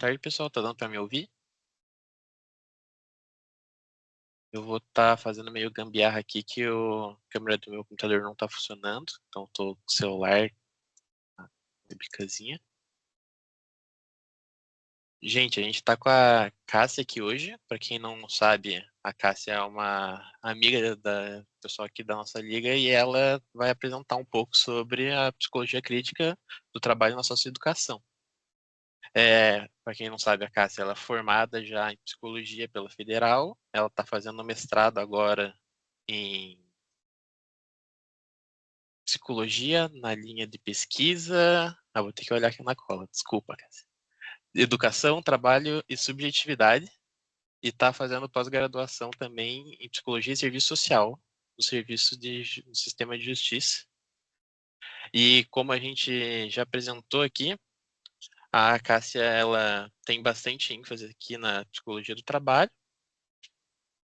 tarde, pessoal. Tá dando para me ouvir? Eu vou estar fazendo meio gambiarra aqui que a câmera do meu computador não tá funcionando. Então tô com o celular, a webcamzinha. Gente, a gente tá com a Cássia aqui hoje. Para quem não sabe, a Cássia é uma amiga da pessoal aqui da nossa liga e ela vai apresentar um pouco sobre a psicologia crítica do trabalho na socioeducação. Para quem não sabe, a Cássia ela é formada já em psicologia pela Federal. Ela está fazendo mestrado agora em psicologia na linha de pesquisa. Vou ter que olhar aqui na cola, desculpa, Cássia. Educação, trabalho e subjetividade. E está fazendo pós-graduação também em psicologia e serviço social no sistema de justiça. E como a gente já apresentou aqui, a Cássia ela tem bastante ênfase aqui na psicologia do trabalho.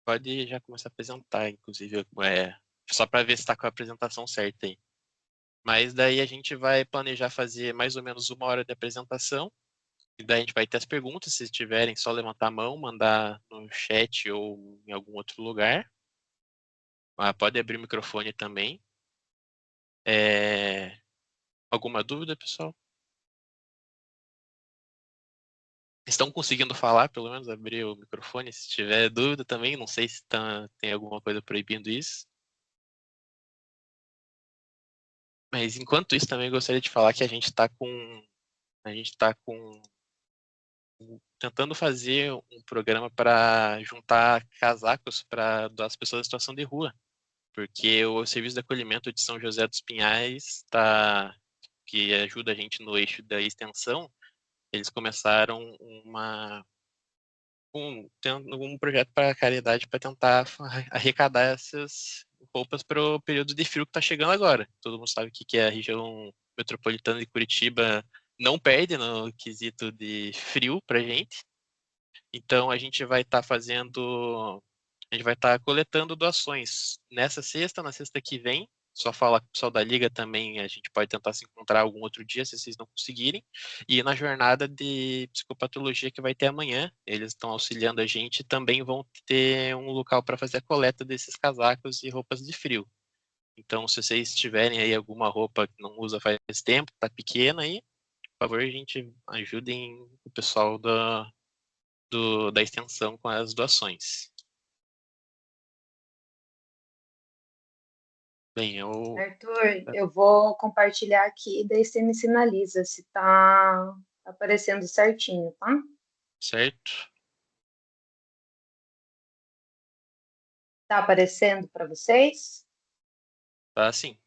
Pode já começar a apresentar, inclusive, só para ver se está com a apresentação certa aí. Mas daí a gente vai planejar fazer mais ou menos 1 hora de apresentação. E daí a gente vai ter as perguntas, se tiverem, só levantar a mão, mandar no chat ou em algum outro lugar. Pode abrir o microfone também. Alguma dúvida, pessoal? Estão conseguindo falar, pelo menos abrir o microfone, se tiver dúvida também. Não sei se tem alguma coisa proibindo isso. Mas enquanto isso, também gostaria de falar que a gente está tentando fazer um programa para juntar casacos para as pessoas em situação de rua, porque o Serviço de Acolhimento de São José dos Pinhais, que ajuda a gente no eixo da extensão, eles começaram um projeto para caridade para tentar arrecadar essas roupas para o período de frio que está chegando agora. Todo mundo sabe que a região metropolitana de Curitiba não perde no quesito de frio para gente. Então a gente vai estar coletando doações nessa sexta, na sexta que vem. Só falar com o pessoal da Liga também, a gente pode tentar se encontrar algum outro dia, se vocês não conseguirem. E na jornada de psicopatologia que vai ter amanhã, eles estão auxiliando a gente, também vão ter um local para fazer a coleta desses casacos e roupas de frio. Então, se vocês tiverem aí alguma roupa que não usa faz tempo, tá pequena aí, por favor, a gente ajudem o pessoal da extensão com as doações. Bem, Arthur, eu vou compartilhar aqui, daí você me sinaliza se tá aparecendo certinho, tá? Certo? Tá aparecendo para vocês? Tá sim.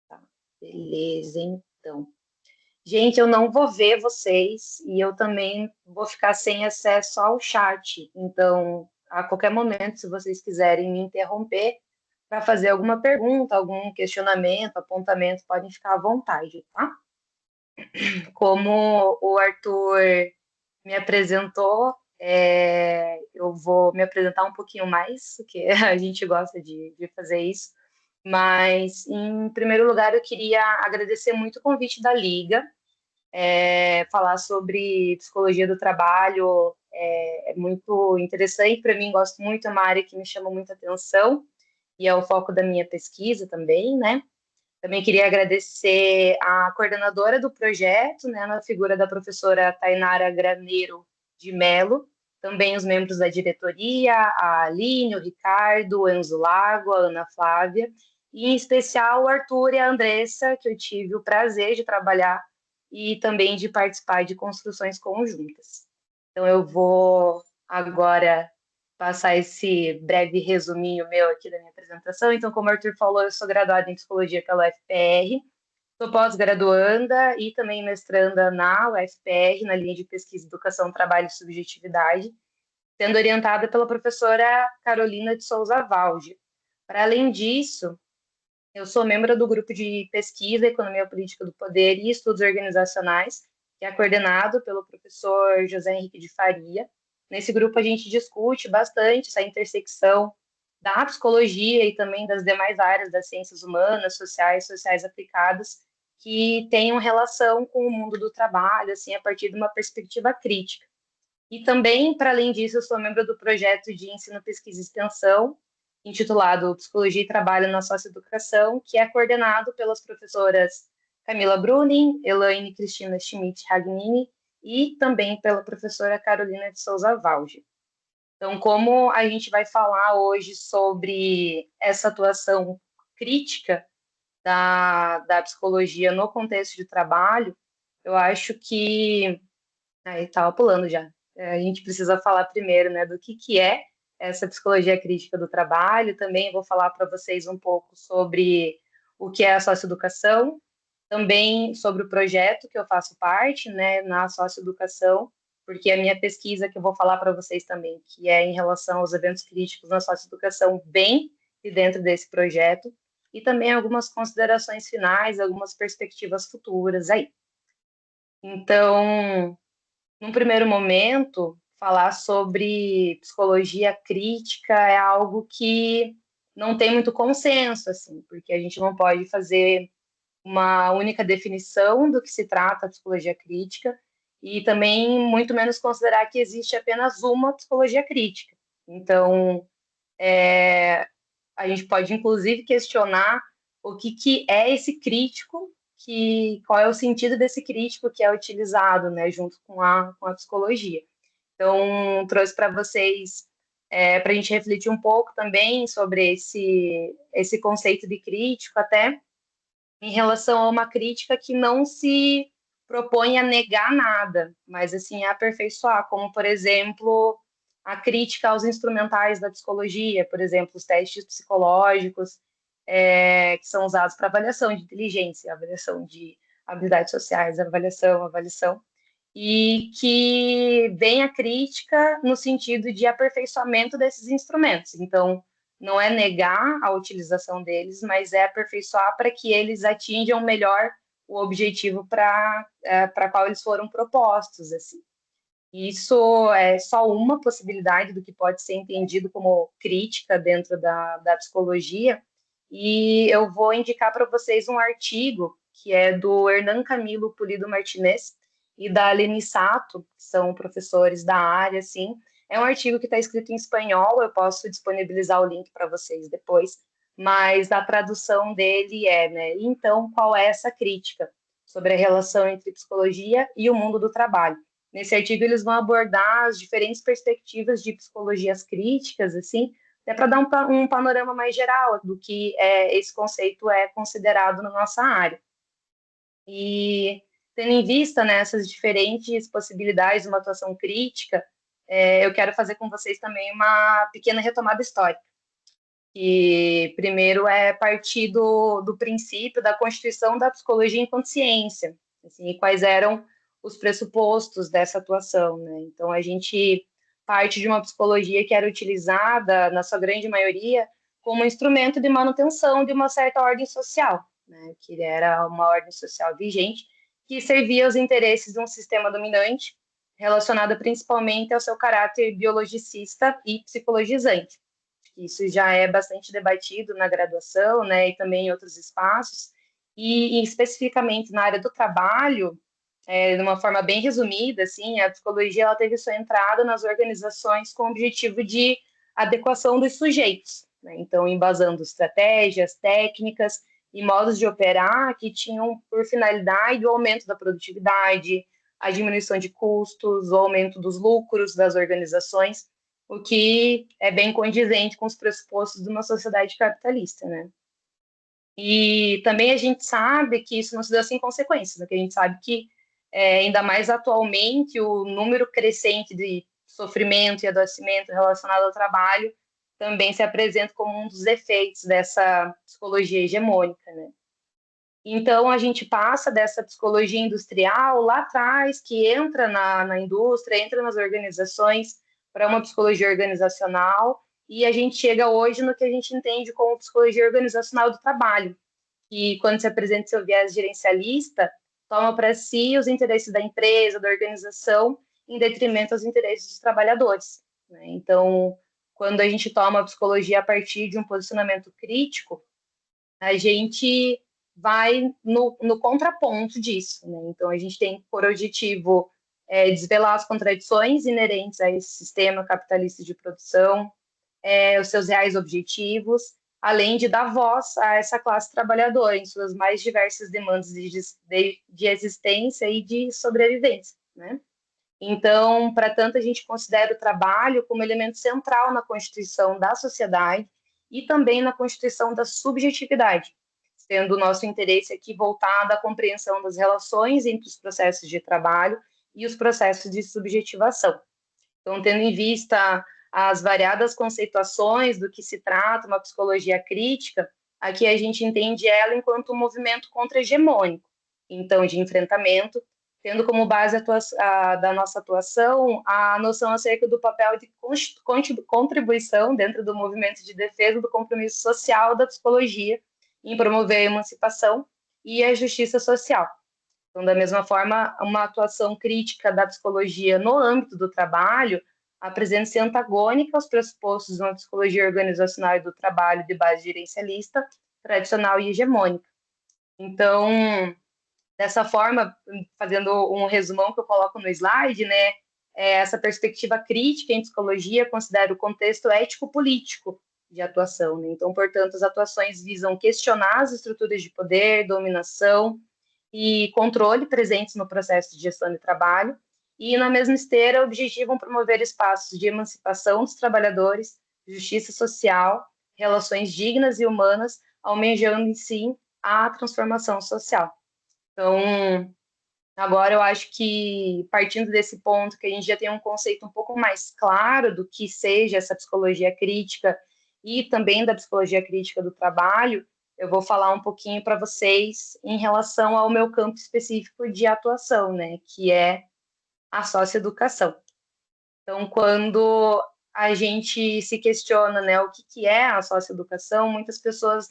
Tá, beleza, então. Gente, eu não vou ver vocês e eu também vou ficar sem acesso ao chat. Então, a qualquer momento, se vocês quiserem me interromper para fazer alguma pergunta, algum questionamento, apontamento, podem ficar à vontade, tá? Como o Arthur me apresentou, eu vou me apresentar um pouquinho mais, porque a gente gosta de fazer isso. Mas, em primeiro lugar, eu queria agradecer muito o convite da Liga. Falar sobre psicologia do trabalho é muito interessante para mim, gosto muito, é uma área que me chama muita atenção e é o foco da minha pesquisa também, né? Também queria agradecer a coordenadora do projeto, né, na figura da professora Tainara Graneiro de Mello, também os membros da diretoria, a Aline, o Ricardo, o Enzo Lago, a Ana Flávia, e em especial o Arthur e a Andressa, que eu tive o prazer de trabalhar e também de participar de construções conjuntas. Então, eu vou agora passar esse breve resuminho meu aqui da minha apresentação. Então, como o Arthur falou, eu sou graduada em Psicologia pela UFPR, sou pós-graduanda e também mestranda na UFPR, na linha de pesquisa Educação, Trabalho e Subjetividade, sendo orientada pela professora Carolina de Souza Valde. Para além disso, eu sou membro do grupo de pesquisa Economia Política do Poder e Estudos Organizacionais, que é coordenado pelo professor José Henrique de Faria. Nesse grupo a gente discute bastante essa intersecção da psicologia e também das demais áreas das ciências humanas, sociais aplicadas, que tenham relação com o mundo do trabalho, assim, a partir de uma perspectiva crítica. E também, para além disso, eu sou membro do projeto de ensino, pesquisa e extensão, intitulado Psicologia e Trabalho na Socioeducação, que é coordenado pelas professoras Camila Bruning, Elaine Cristina Schmidt Ragnini e também pela professora Carolina de Souza Valge. Então, como a gente vai falar hoje sobre essa atuação crítica da psicologia no contexto de trabalho, eu acho que... Aí, estava pulando já. A gente precisa falar primeiro, né, do que é essa psicologia crítica do trabalho. Também vou falar para vocês um pouco sobre o que é a socioeducação, também sobre o projeto que eu faço parte, né, na socioeducação, porque a minha pesquisa que eu vou falar para vocês também, que é em relação aos eventos críticos na socioeducação, bem de dentro desse projeto, e também algumas considerações finais, algumas perspectivas futuras aí. Então, num primeiro momento, falar sobre psicologia crítica é algo que não tem muito consenso, assim, porque a gente não pode fazer uma única definição do que se trata a psicologia crítica e também muito menos considerar que existe apenas uma psicologia crítica. Então, a gente pode inclusive questionar o que é esse crítico, qual é o sentido desse crítico que é utilizado, né, junto com a psicologia. Então, trouxe para vocês, para a gente refletir um pouco também sobre esse conceito de crítico, até em relação a uma crítica que não se propõe a negar nada, mas assim a aperfeiçoar, como por exemplo a crítica aos instrumentais da psicologia, por exemplo, os testes psicológicos que são usados para avaliação de inteligência, avaliação de habilidades sociais, avaliação, e que vem a crítica no sentido de aperfeiçoamento desses instrumentos. Então, não é negar a utilização deles, mas é aperfeiçoar para que eles atinjam melhor o objetivo para qual eles foram propostos, assim. Isso é só uma possibilidade do que pode ser entendido como crítica dentro da psicologia, e eu vou indicar para vocês um artigo que é do Hernan Camilo Pulido Martinez e da Aline Sato, que são professores da área, assim. É um artigo que está escrito em espanhol, eu posso disponibilizar o link para vocês depois, mas a tradução dele é, né, então, qual é essa crítica sobre a relação entre psicologia e o mundo do trabalho? Nesse artigo, eles vão abordar as diferentes perspectivas de psicologias críticas, assim, até para dar um panorama mais geral do que esse conceito é considerado na nossa área. E, tendo em vista, né, essas diferentes possibilidades de uma atuação crítica, eu quero fazer com vocês também uma pequena retomada histórica. Que, primeiro, é partir do princípio da constituição da psicologia em consciência, assim, e quais eram os pressupostos dessa atuação, né? Então, a gente parte de uma psicologia que era utilizada, na sua grande maioria, como instrumento de manutenção de uma certa ordem social, né? Que era uma ordem social vigente, que servia aos interesses de um sistema dominante, relacionado principalmente ao seu caráter biologicista e psicologizante. Isso já é bastante debatido na graduação, né, e também em outros espaços, e especificamente na área do trabalho, de uma forma bem resumida, assim, a psicologia ela teve sua entrada nas organizações com o objetivo de adequação dos sujeitos, né? Então, embasando estratégias, técnicas e modos de operar que tinham por finalidade o aumento da produtividade, a diminuição de custos, o aumento dos lucros das organizações, o que é bem condizente com os pressupostos de uma sociedade capitalista, né? E também a gente sabe que isso não se deu sem consequências, né? Que a gente sabe que, ainda mais atualmente, o número crescente de sofrimento e adoecimento relacionado ao trabalho também se apresenta como um dos efeitos dessa psicologia hegemônica, né? Então, a gente passa dessa psicologia industrial lá atrás, que entra na indústria, entra nas organizações, para uma psicologia organizacional, e a gente chega hoje no que a gente entende como psicologia organizacional do trabalho, que quando se apresenta seu viés gerencialista, toma para si os interesses da empresa, da organização, em detrimento aos interesses dos trabalhadores, né? Então, quando a gente toma a psicologia a partir de um posicionamento crítico, a gente vai no contraponto disso, né? Então, a gente tem por objetivo desvelar as contradições inerentes a esse sistema capitalista de produção, os seus reais objetivos, além de dar voz a essa classe trabalhadora em suas mais diversas demandas de existência e de sobrevivência, né? Então, para tanto, a gente considera o trabalho como elemento central na constituição da sociedade e também na constituição da subjetividade, sendo o nosso interesse aqui voltado à compreensão das relações entre os processos de trabalho e os processos de subjetivação. Então, tendo em vista as variadas conceituações do que se trata uma psicologia crítica, aqui a gente entende ela enquanto um movimento contra-hegemônico, então, de enfrentamento, tendo como base da nossa atuação a noção acerca do papel de contribuição dentro do movimento de defesa do compromisso social da psicologia em promover a emancipação e a justiça social. Então, da mesma forma, uma atuação crítica da psicologia no âmbito do trabalho apresenta-se antagônica aos pressupostos de uma psicologia organizacional e do trabalho de base gerencialista, tradicional e hegemônica. Então, dessa forma, fazendo um resumão que eu coloco no slide, né, essa perspectiva crítica em psicologia considera o contexto ético-político de atuação, né? Então, portanto, as atuações visam questionar as estruturas de poder, dominação e controle presentes no processo de gestão de trabalho, e, na mesma esteira, objetivam promover espaços de emancipação dos trabalhadores, justiça social, relações dignas e humanas, almejando, em si, a transformação social. Então, agora eu acho que, partindo desse ponto, que a gente já tem um conceito um pouco mais claro do que seja essa psicologia crítica e também da psicologia crítica do trabalho, eu vou falar um pouquinho para vocês em relação ao meu campo específico de atuação, né, que é a socioeducação. Então, quando a gente se questiona, né, o que é a socioeducação, muitas pessoas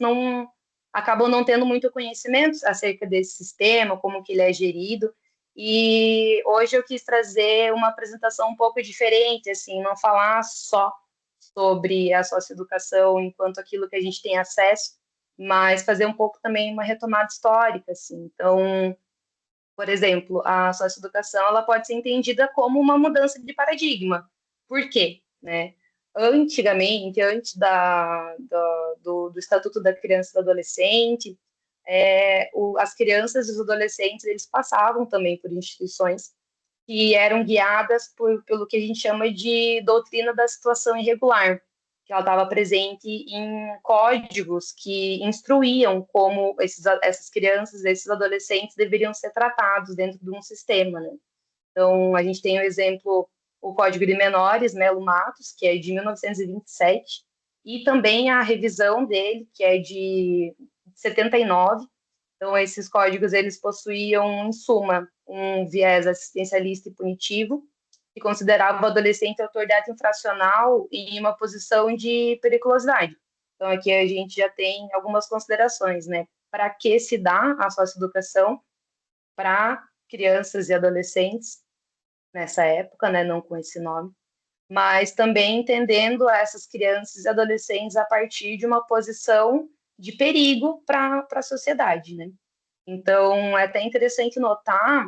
acabam não tendo muito conhecimento acerca desse sistema, como que ele é gerido, e hoje eu quis trazer uma apresentação um pouco diferente, assim, não falar só sobre a socioeducação enquanto aquilo que a gente tem acesso, mas fazer um pouco também uma retomada histórica, assim. Então, por exemplo, a socioeducação ela pode ser entendida como uma mudança de paradigma. Por quê? Né? Antigamente, antes do Estatuto da Criança e do Adolescente, as crianças e os adolescentes eles passavam também por instituições que eram guiadas pelo que a gente chama de doutrina da situação irregular, que ela estava presente em códigos que instruíam como essas crianças, esses adolescentes deveriam ser tratados dentro de um sistema, né? Então, a gente tem o exemplo, o Código de Menores, Melo Matos, que é de 1927, e também a revisão dele, que é de 79. Então, esses códigos, eles possuíam, em suma, um viés assistencialista e punitivo, que considerava o adolescente autoridade infracional em uma posição de periculosidade. Então, aqui a gente já tem algumas considerações, né? Para que se dá a socioeducação para crianças e adolescentes nessa época, né? Não com esse nome, mas também entendendo essas crianças e adolescentes a partir de uma posição de perigo para a sociedade, né? Então, é até interessante notar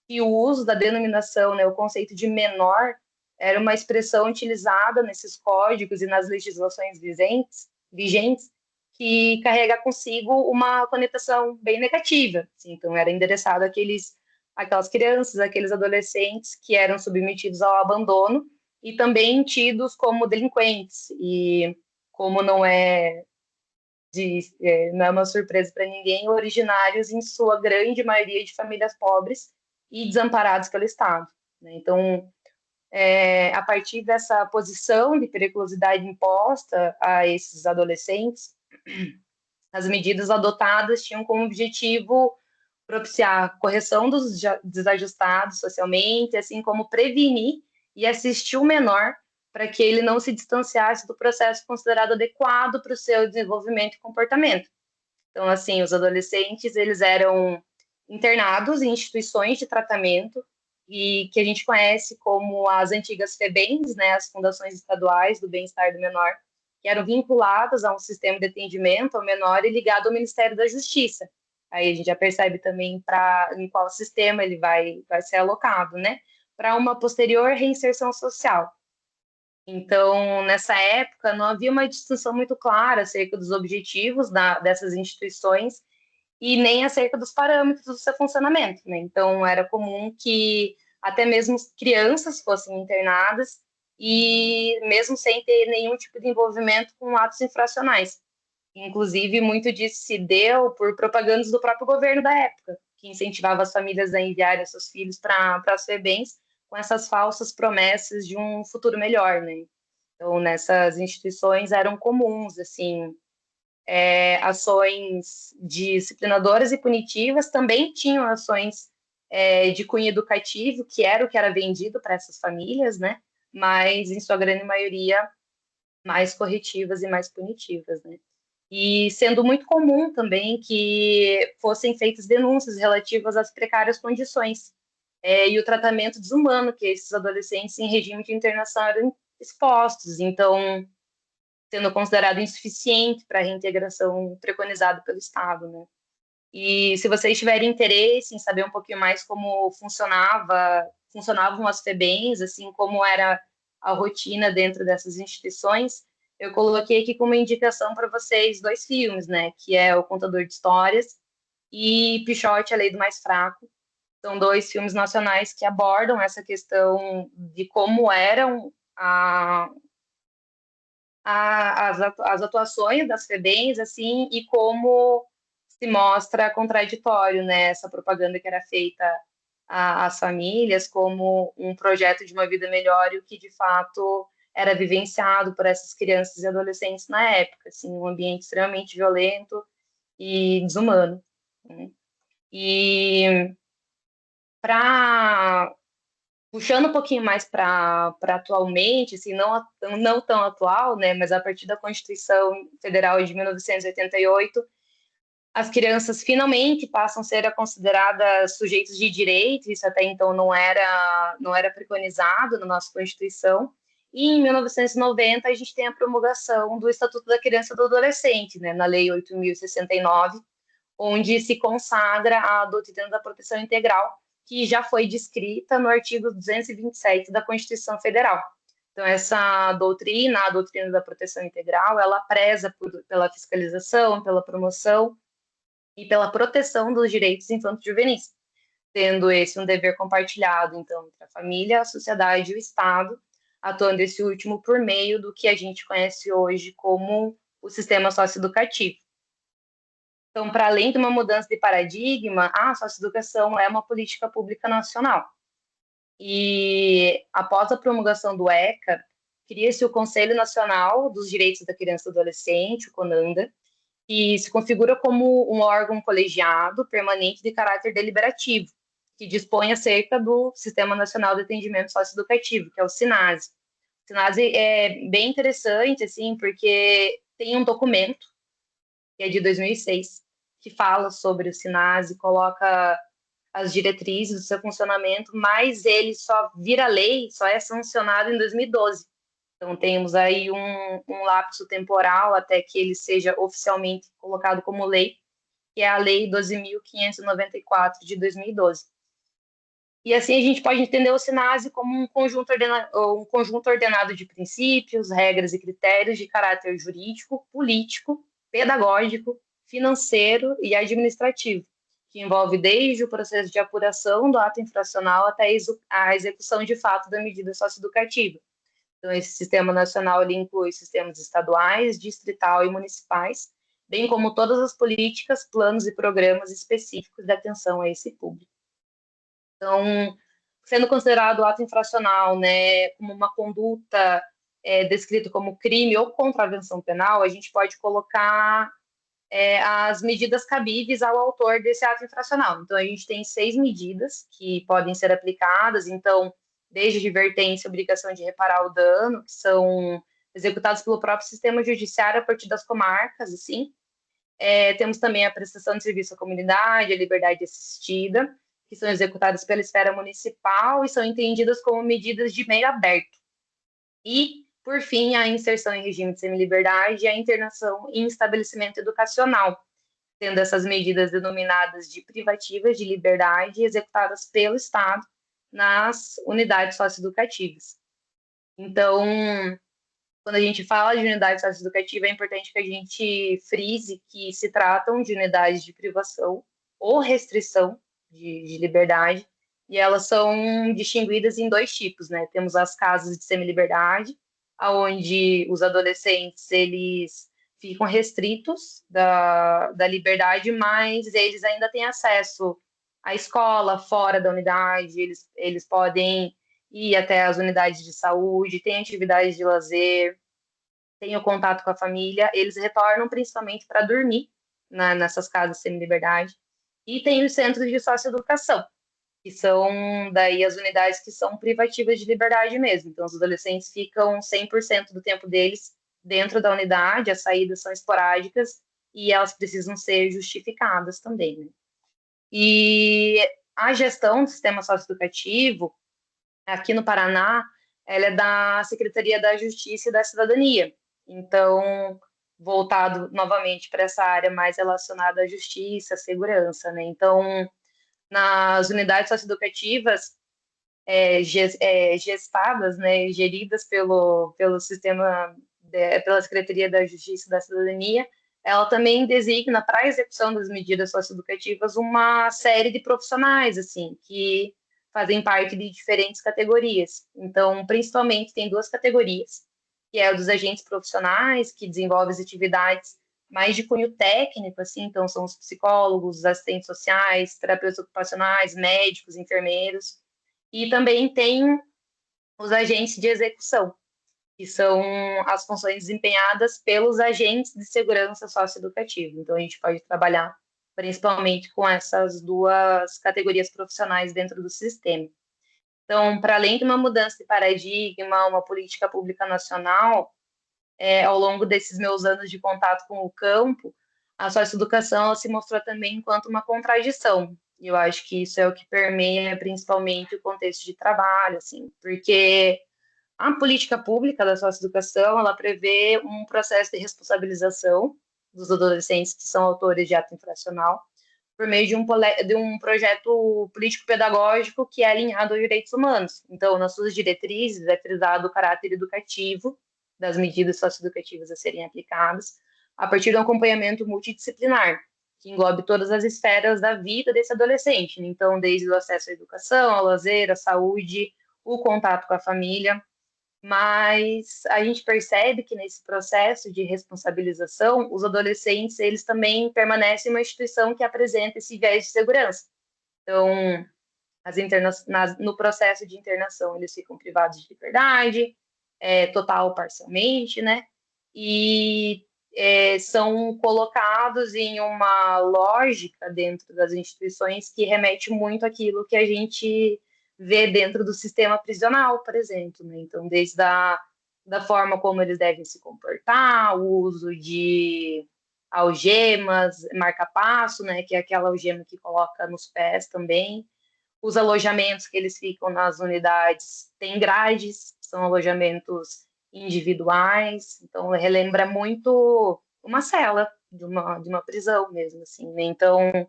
que o uso da denominação, né, o conceito de menor, era uma expressão utilizada nesses códigos e nas legislações vigentes que carrega consigo uma conotação bem negativa. Assim, então, era endereçado aquelas crianças, aqueles adolescentes que eram submetidos ao abandono e também tidos como delinquentes. E como não é uma surpresa para ninguém, originários, em sua grande maioria, de famílias pobres e desamparados pelo Estado, né? Então, a partir dessa posição de periculosidade imposta a esses adolescentes, as medidas adotadas tinham como objetivo propiciar a correção dos desajustados socialmente, assim como prevenir e assistir o menor para que ele não se distanciasse do processo considerado adequado para o seu desenvolvimento e comportamento. Então, assim, os adolescentes, eles eram internados em instituições de tratamento e que a gente conhece como as antigas FEBEMs, né, as Fundações Estaduais do Bem-Estar do Menor, que eram vinculadas a um sistema de atendimento ao menor e ligado ao Ministério da Justiça. aí a gente já percebe também em qual sistema ele vai ser alocado, né? Para uma posterior reinserção social. Então, nessa época, não havia uma distinção muito clara acerca dos objetivos dessas instituições e nem acerca dos parâmetros do seu funcionamento, né? Então, era comum que até mesmo crianças fossem internadas e mesmo sem ter nenhum tipo de envolvimento com atos infracionais. Inclusive, muito disso se deu por propagandas do próprio governo da época, que incentivava as famílias a enviarem seus filhos para as FEBEMs com essas falsas promessas de um futuro melhor, né? Então, nessas instituições eram comuns, assim, ações disciplinadoras e punitivas, também tinham ações de cunho educativo, que era o que era vendido para essas famílias, né? Mas, em sua grande maioria, mais corretivas e mais punitivas, né? E sendo muito comum também que fossem feitas denúncias relativas às precárias condições e o tratamento desumano que esses adolescentes em regime de internação eram expostos. Então, sendo considerado insuficiente para a reintegração preconizada pelo Estado, né? E se vocês tiverem interesse em saber um pouquinho mais como funcionavam as FEBEMs, assim como era a rotina dentro dessas instituições, eu coloquei aqui como indicação para vocês 2 filmes, né? Que é O Contador de Histórias e Pichote, A Lei do Mais Fraco. São 2 filmes nacionais que abordam essa questão de como eram as atuações das FEBEMs, assim, e como se mostra contraditório, né, essa propaganda que era feita às famílias como um projeto de uma vida melhor e o que, de fato, era vivenciado por essas crianças e adolescentes na época, assim, um ambiente extremamente violento e desumano, né? E para puxando um pouquinho mais para atualmente, assim, não tão atual, né, mas a partir da Constituição Federal de 1988, as crianças finalmente passam a ser consideradas sujeitos de direito, isso até então não era preconizado na nossa Constituição, e em 1990 a gente tem a promulgação do Estatuto da Criança e do Adolescente, né, na Lei 8.069, onde se consagra a doutrina da proteção integral, que já foi descrita no artigo 227 da Constituição Federal. Então, essa doutrina, a doutrina da proteção integral, ela preza pela fiscalização, pela promoção e pela proteção dos direitos infanto-juvenis, tendo esse um dever compartilhado, então, entre a família, a sociedade e o Estado, atuando esse último por meio do que a gente conhece hoje como o sistema socioeducativo. Então, para além de uma mudança de paradigma, a socioeducação é uma política pública nacional. E após a promulgação do ECA, cria-se o Conselho Nacional dos Direitos da Criança e do Adolescente, o CONANDA, que se configura como um órgão colegiado permanente de caráter deliberativo, que dispõe acerca do Sistema Nacional de Atendimento Socioeducativo, que é o SINASE. O SINASE é bem interessante, assim, porque tem um documento, que é de 2006, que fala sobre o SINASE, coloca as diretrizes do seu funcionamento, mas ele só vira lei, só é sancionado em 2012. Então, temos aí um lapso temporal até que ele seja oficialmente colocado como lei, que é a Lei 12.594 de 2012. E assim a gente pode entender o SINASE como um conjunto ordenado de princípios, regras e critérios de caráter jurídico, político, pedagógico, financeiro e administrativo, que envolve desde o processo de apuração do ato infracional até a execução de fato da medida socioeducativa. Então, esse sistema nacional ele inclui sistemas estaduais, distrital e municipais, bem como todas as políticas, planos e programas específicos de atenção a esse público. Então, sendo considerado ato infracional, né, como uma conduta descrita como crime ou contravenção penal, a gente pode colocar as medidas cabíveis ao autor desse ato infracional. Então, a gente tem 6 medidas que podem ser aplicadas, então, desde advertência, obrigação de reparar o dano, que são executados pelo próprio sistema judiciário a partir das comarcas, assim. Temos também a prestação de serviço à comunidade, a liberdade assistida, que são executadas pela esfera municipal e são entendidas como medidas de meio aberto. E, por fim, a inserção em regime de semiliberdade e a internação em estabelecimento educacional, tendo essas medidas denominadas de privativas de liberdade executadas pelo Estado nas unidades socioeducativas. Então, quando a gente fala de unidade socioeducativa, é importante que a gente frise que se tratam de unidades de privação ou restrição de liberdade, e elas são distinguidas em dois tipos, né? Temos as casas de semi-liberdade, onde os adolescentes, eles ficam restritos da liberdade, mas eles ainda têm acesso à escola fora da unidade, eles podem ir até as unidades de saúde, tem atividades de lazer, tem o contato com a família, eles retornam principalmente para dormir nessas casas semi-liberdade. E tem os centros de socioeducação, que são daí as unidades que são privativas de liberdade mesmo. Então, os adolescentes ficam 100% do tempo deles dentro da unidade, as saídas são esporádicas e elas precisam ser justificadas também, né? E a gestão do sistema socioeducativo, aqui no Paraná, ela é da Secretaria da Justiça e da Cidadania. Então, voltado novamente para essa área mais relacionada à justiça, à segurança, né? Então, nas unidades socioeducativas gestadas, né, geridas pelo sistema, pela Secretaria da Justiça e da Cidadania, ela também designa para a execução das medidas socioeducativas uma série de profissionais, assim, que fazem parte de diferentes categorias. Então, principalmente, tem duas categorias, que é o dos agentes profissionais, que desenvolvem as atividades mais de cunho técnico, assim, então são os psicólogos, os assistentes sociais, terapeutas ocupacionais, médicos, enfermeiros, e também tem os agentes de execução, que são as funções desempenhadas pelos agentes de segurança socioeducativa. Então, a gente pode trabalhar principalmente com essas duas categorias profissionais dentro do sistema. Então, para além de uma mudança de paradigma, uma política pública nacional, ao longo desses meus anos de contato com o campo, a socioeducação ela se mostrou também enquanto uma contradição. E eu acho que isso é o que permeia principalmente o contexto de trabalho, assim, porque a política pública da socioeducação, ela prevê um processo de responsabilização dos adolescentes que são autores de ato infracional por meio de um projeto político-pedagógico que é alinhado aos direitos humanos. Então, nas suas diretrizes é frisado o caráter educativo das medidas socioeducativas a serem aplicadas, a partir do acompanhamento multidisciplinar, que englobe todas as esferas da vida desse adolescente. Então, desde o acesso à educação, ao lazer, à saúde, o contato com a família, mas a gente percebe que nesse processo de responsabilização, os adolescentes, eles também permanecem uma instituição que apresenta esse viés de segurança. Então, no processo de internação, eles ficam privados de liberdade, total ou parcialmente, né? E são colocados em uma lógica dentro das instituições que remete muito àquilo que a gente vê dentro do sistema prisional, por exemplo, né? Então, desde da forma como eles devem se comportar, o uso de algemas, marca-passo, né? Que é aquela algema que coloca nos pés também. Os alojamentos que eles ficam nas unidades têm grades, são alojamentos individuais, então relembra muito uma cela de uma prisão mesmo, assim, né? Então,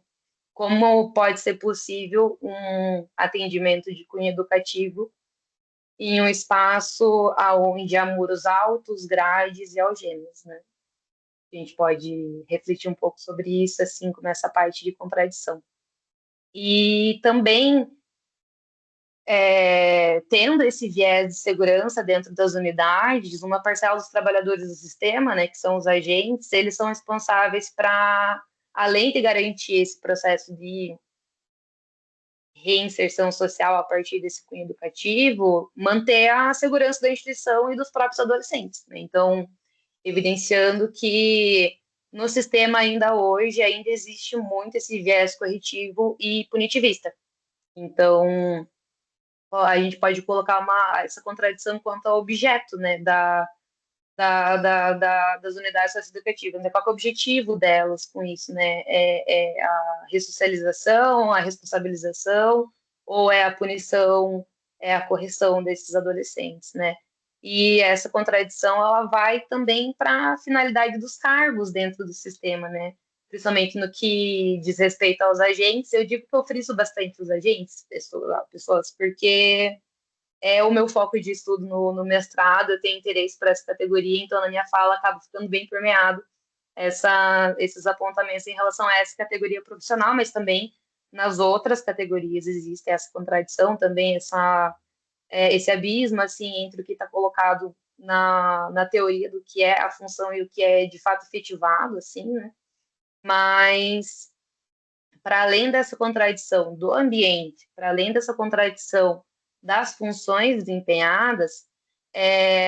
como pode ser possível um atendimento de cunho educativo em um espaço onde há muros altos, grades e algemas, né? A gente pode refletir um pouco sobre isso, assim, como essa parte de contradição. E também tendo esse viés de segurança dentro das unidades, uma parcela dos trabalhadores do sistema, né, que são os agentes, eles são responsáveis para, além de garantir esse processo de reinserção social a partir desse cunho educativo, manter a segurança da instituição e dos próprios adolescentes, né? Então, evidenciando que no sistema ainda hoje ainda existe muito esse viés corretivo e punitivista. Então, a gente pode colocar essa contradição quanto ao objeto, né, das unidades socioeducativas, né? Qual é o objetivo delas com isso, né? É a ressocialização, a responsabilização, ou é a punição, é a correção desses adolescentes, né? E essa contradição, ela vai também para a finalidade dos cargos dentro do sistema, né? principalmente no que diz respeito aos agentes. Eu digo que eu friso bastante os agentes, pessoas, porque é o meu foco de estudo no mestrado, eu tenho interesse por essa categoria, então na minha fala acaba ficando bem permeado esses apontamentos em relação a essa categoria profissional, mas também nas outras categorias existe essa contradição também, esse abismo assim entre o que está colocado na teoria do que é a função e o que é de fato efetivado, assim, né? Mas para além dessa contradição do ambiente, para além dessa contradição das funções desempenhadas,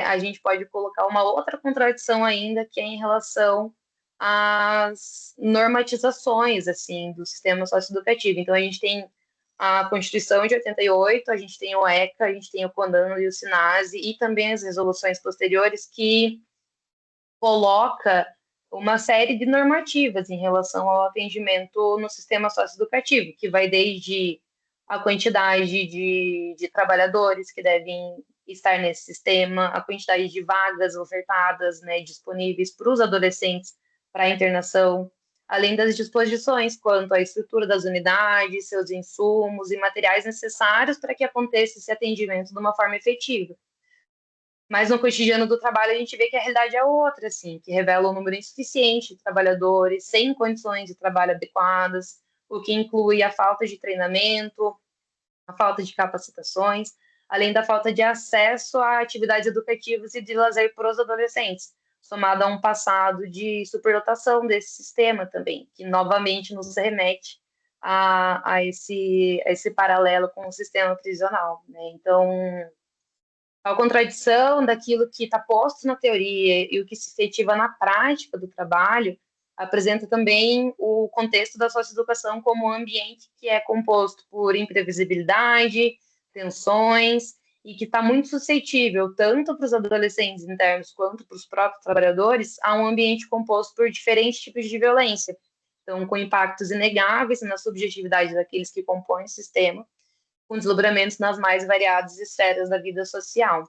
a gente pode colocar uma outra contradição ainda, que é em relação às normatizações assim do sistema socioeducativo. Então, a gente tem a Constituição de 88, a gente tem o ECA, a gente tem o CONAN e o SINASE, e também as resoluções posteriores que coloca uma série de normativas em relação ao atendimento no sistema socioeducativo, que vai desde a quantidade de trabalhadores que devem estar nesse sistema, a quantidade de vagas ofertadas, né, disponíveis para os adolescentes para internação, além das disposições quanto à estrutura das unidades, seus insumos e materiais necessários para que aconteça esse atendimento de uma forma efetiva. Mas no cotidiano do trabalho a gente vê que a realidade é outra, assim, que revela um número insuficiente de trabalhadores sem condições de trabalho adequadas, o que inclui a falta de treinamento, a falta de capacitações, além da falta de acesso a atividades educativas e de lazer para os adolescentes, somado a um passado de superlotação desse sistema também, que novamente nos remete a esse paralelo com o sistema prisional, né? Então, a contradição daquilo que está posto na teoria e o que se efetiva na prática do trabalho apresenta também o contexto da socioeducação como um ambiente que é composto por imprevisibilidade, tensões, e que está muito suscetível, tanto para os adolescentes internos quanto para os próprios trabalhadores, a um ambiente composto por diferentes tipos de violência. Então, com impactos inegáveis na subjetividade daqueles que compõem o sistema, com desdobramentos nas mais variadas esferas da vida social.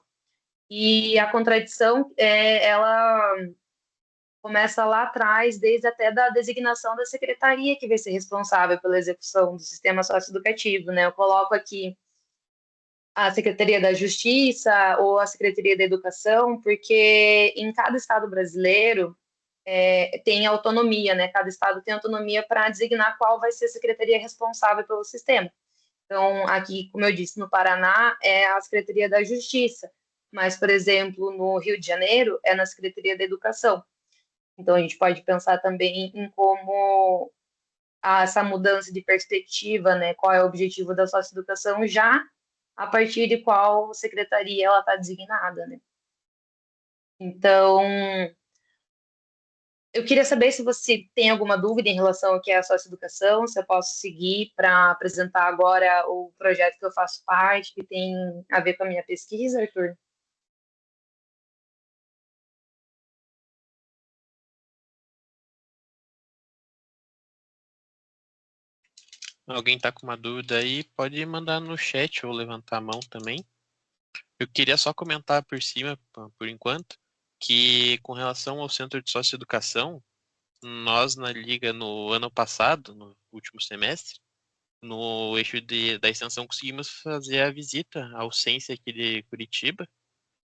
E a contradição, ela começa lá atrás, desde até da designação da secretaria que vai ser responsável pela execução do sistema socioeducativo, né? Eu coloco aqui a Secretaria da Justiça ou a Secretaria da Educação, porque em cada estado brasileiro tem autonomia, né? Cada estado tem autonomia para designar qual vai ser a secretaria responsável pelo sistema. Então, aqui, como eu disse, no Paraná é a Secretaria da Justiça, mas, por exemplo, no Rio de Janeiro é na Secretaria da Educação. Então, a gente pode pensar também em como essa mudança de perspectiva, né, qual é o objetivo da socioeducação, já a partir de qual secretaria ela está designada, né? Então, eu queria saber se você tem alguma dúvida em relação ao que é a socioeducação, se eu posso seguir para apresentar agora o projeto que eu faço parte, que tem a ver com a minha pesquisa, Arthur. Alguém tá com uma dúvida aí, pode mandar no chat ou levantar a mão também. Eu queria só comentar por cima, por enquanto, que com relação ao Centro de Socioeducação, nós na Liga no ano passado, no último semestre, no eixo da extensão conseguimos fazer a visita ao Ciência aqui de Curitiba.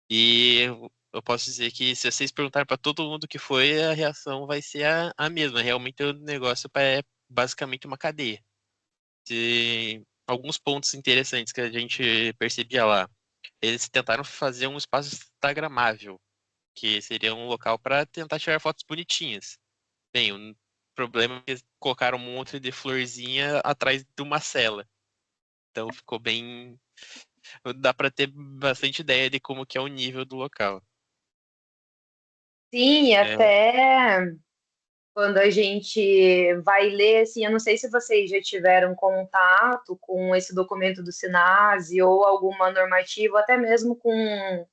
E eu posso dizer que se vocês perguntarem para todo mundo o que foi, a reação vai ser a mesma. Realmente o negócio é basicamente uma cadeia. Alguns pontos interessantes que a gente percebia lá. Eles tentaram fazer um espaço instagramável, que seria um local para tentar tirar fotos bonitinhas. Bem, o problema é que eles colocaram um monte de florzinha atrás de uma cela. Então ficou bem. Dá para ter bastante ideia de como que é o nível do local. Sim, e É, até quando a gente vai ler, assim, eu não sei se vocês já tiveram contato com esse documento do SINASE ou alguma normativa, até mesmo com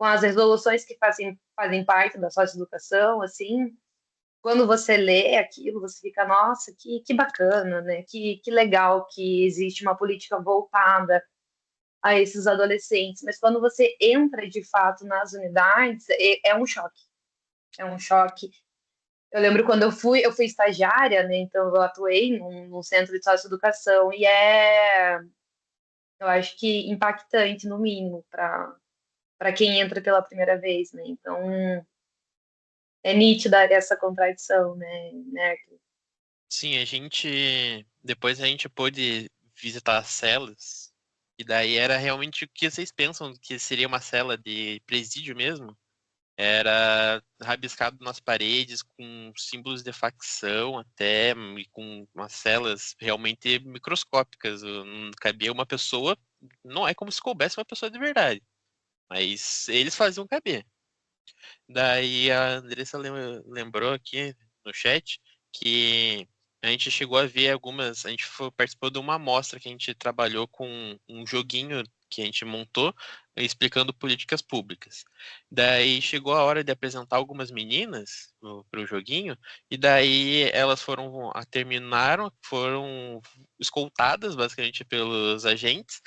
as resoluções que fazem parte da socioeducação, assim, quando você lê aquilo, você fica, nossa, que bacana, né? Que legal que existe uma política voltada a esses adolescentes. Mas quando você entra de fato nas unidades, é um choque. É um choque Eu lembro quando eu fui estagiária, né? Então eu atuei num centro de socioeducação e eu acho que impactante, no mínimo, para quem entra pela primeira vez, né? Então é nítida essa contradição, né, Arthur? Sim, depois a gente pôde visitar as celas, e daí era realmente o que vocês pensam que seria uma cela de presídio mesmo. Era rabiscado nas paredes com símbolos de facção até, e com umas celas realmente microscópicas. Não cabia uma pessoa, não é como se coubesse uma pessoa de verdade, mas eles faziam caber. Daí a Andressa lembrou aqui no chat que a gente chegou a ver algumas. Participou de uma amostra que a gente trabalhou com um joguinho que a gente montou explicando políticas públicas. Daí chegou a hora de apresentar algumas meninas para o joguinho, e daí elas terminaram, foram escoltadas basicamente pelos agentes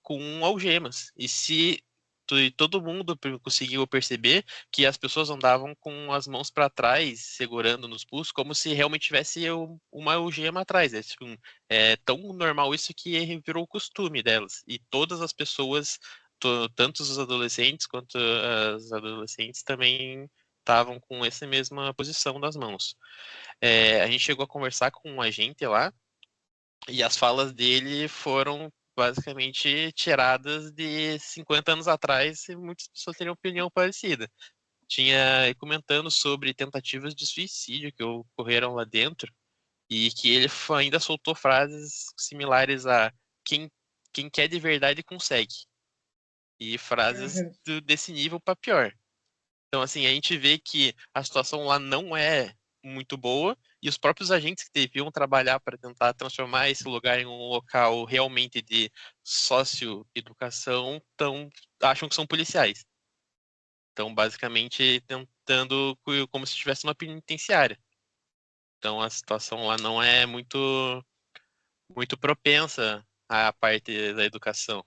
com algemas. E todo mundo conseguiu perceber que as pessoas andavam com as mãos para trás, segurando nos pulsos, como se realmente tivesse uma algema atrás. É tão normal isso que virou costume delas. E todas as pessoas, tanto os adolescentes quanto as adolescentes, também estavam com essa mesma posição das mãos. A gente chegou a conversar com um agente lá, e as falas dele foram basicamente tiradas de 50 anos atrás, e muitas pessoas teriam opinião parecida. Tinha comentando sobre tentativas de suicídio que ocorreram lá dentro, e que ele ainda soltou frases similares a quem, quem quer de verdade consegue, e frases Uhum. desse nível para pior. Então, assim, a gente vê que a situação lá não é muito boa, e os próprios agentes que deviam trabalhar para tentar transformar esse lugar em um local realmente de socioeducação acham que são policiais. Então, basicamente, tentando como se tivesse uma penitenciária. Então, a situação lá não é muito propensa à parte da educação.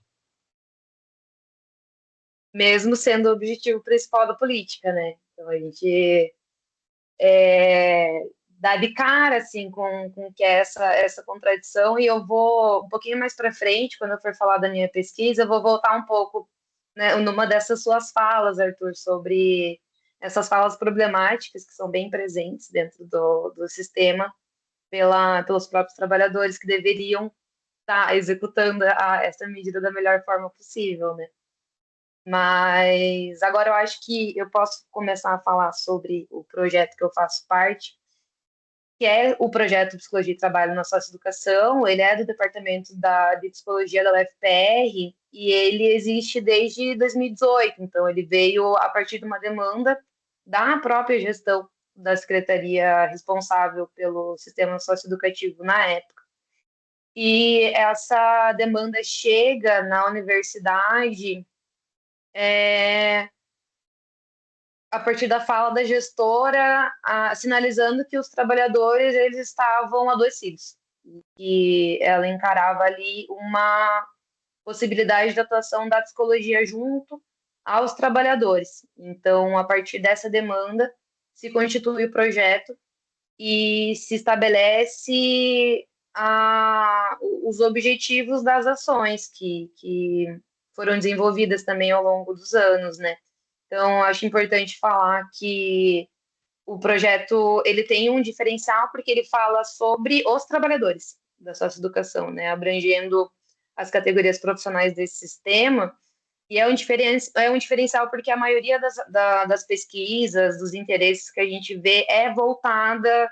Mesmo sendo o objetivo principal da política, né? Então a gente dá de cara assim com que é essa contradição, e eu vou um pouquinho mais para frente, quando eu for falar da minha pesquisa, eu vou voltar um pouco, né, numa dessas suas falas, Arthur, sobre essas falas problemáticas que são bem presentes dentro do sistema pelos próprios trabalhadores que deveriam estar executando essa medida da melhor forma possível, né? Mas agora eu acho que eu posso começar a falar sobre o projeto que eu faço parte, que é o projeto Psicologia e Trabalho na Socioeducação. Ele é do Departamento de Psicologia da UFPR e ele existe desde 2018. Então, ele veio a partir de uma demanda da própria gestão da secretaria responsável pelo sistema socioeducativo na época. E essa demanda chega na universidade é, a partir da fala da gestora, sinalizando que os trabalhadores eles estavam adoecidos, e ela encarava ali uma possibilidade de atuação da psicologia junto aos trabalhadores. Então, a partir dessa demanda, se constitui o projeto e se estabelece os objetivos das ações que foram desenvolvidas também ao longo dos anos, né? Então, acho importante falar que o projeto ele tem um diferencial porque ele fala sobre os trabalhadores da socioeducação, né, abrangendo as categorias profissionais desse sistema. E é um diferencial porque a maioria das pesquisas, dos interesses que a gente vê é voltada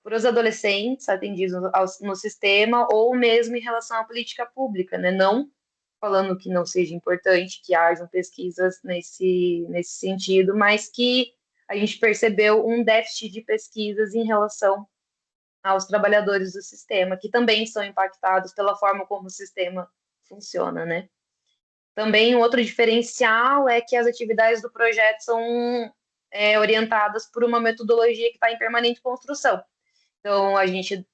para os adolescentes atendidos no sistema, ou mesmo em relação à política pública, né? Não falando que não seja importante que hajam pesquisas nesse sentido, mas que a gente percebeu um déficit de pesquisas em relação aos trabalhadores do sistema, que também são impactados pela forma como o sistema funciona, né? Também um outro diferencial é que as atividades do projeto são orientadas por uma metodologia que está em permanente construção. Então, a gente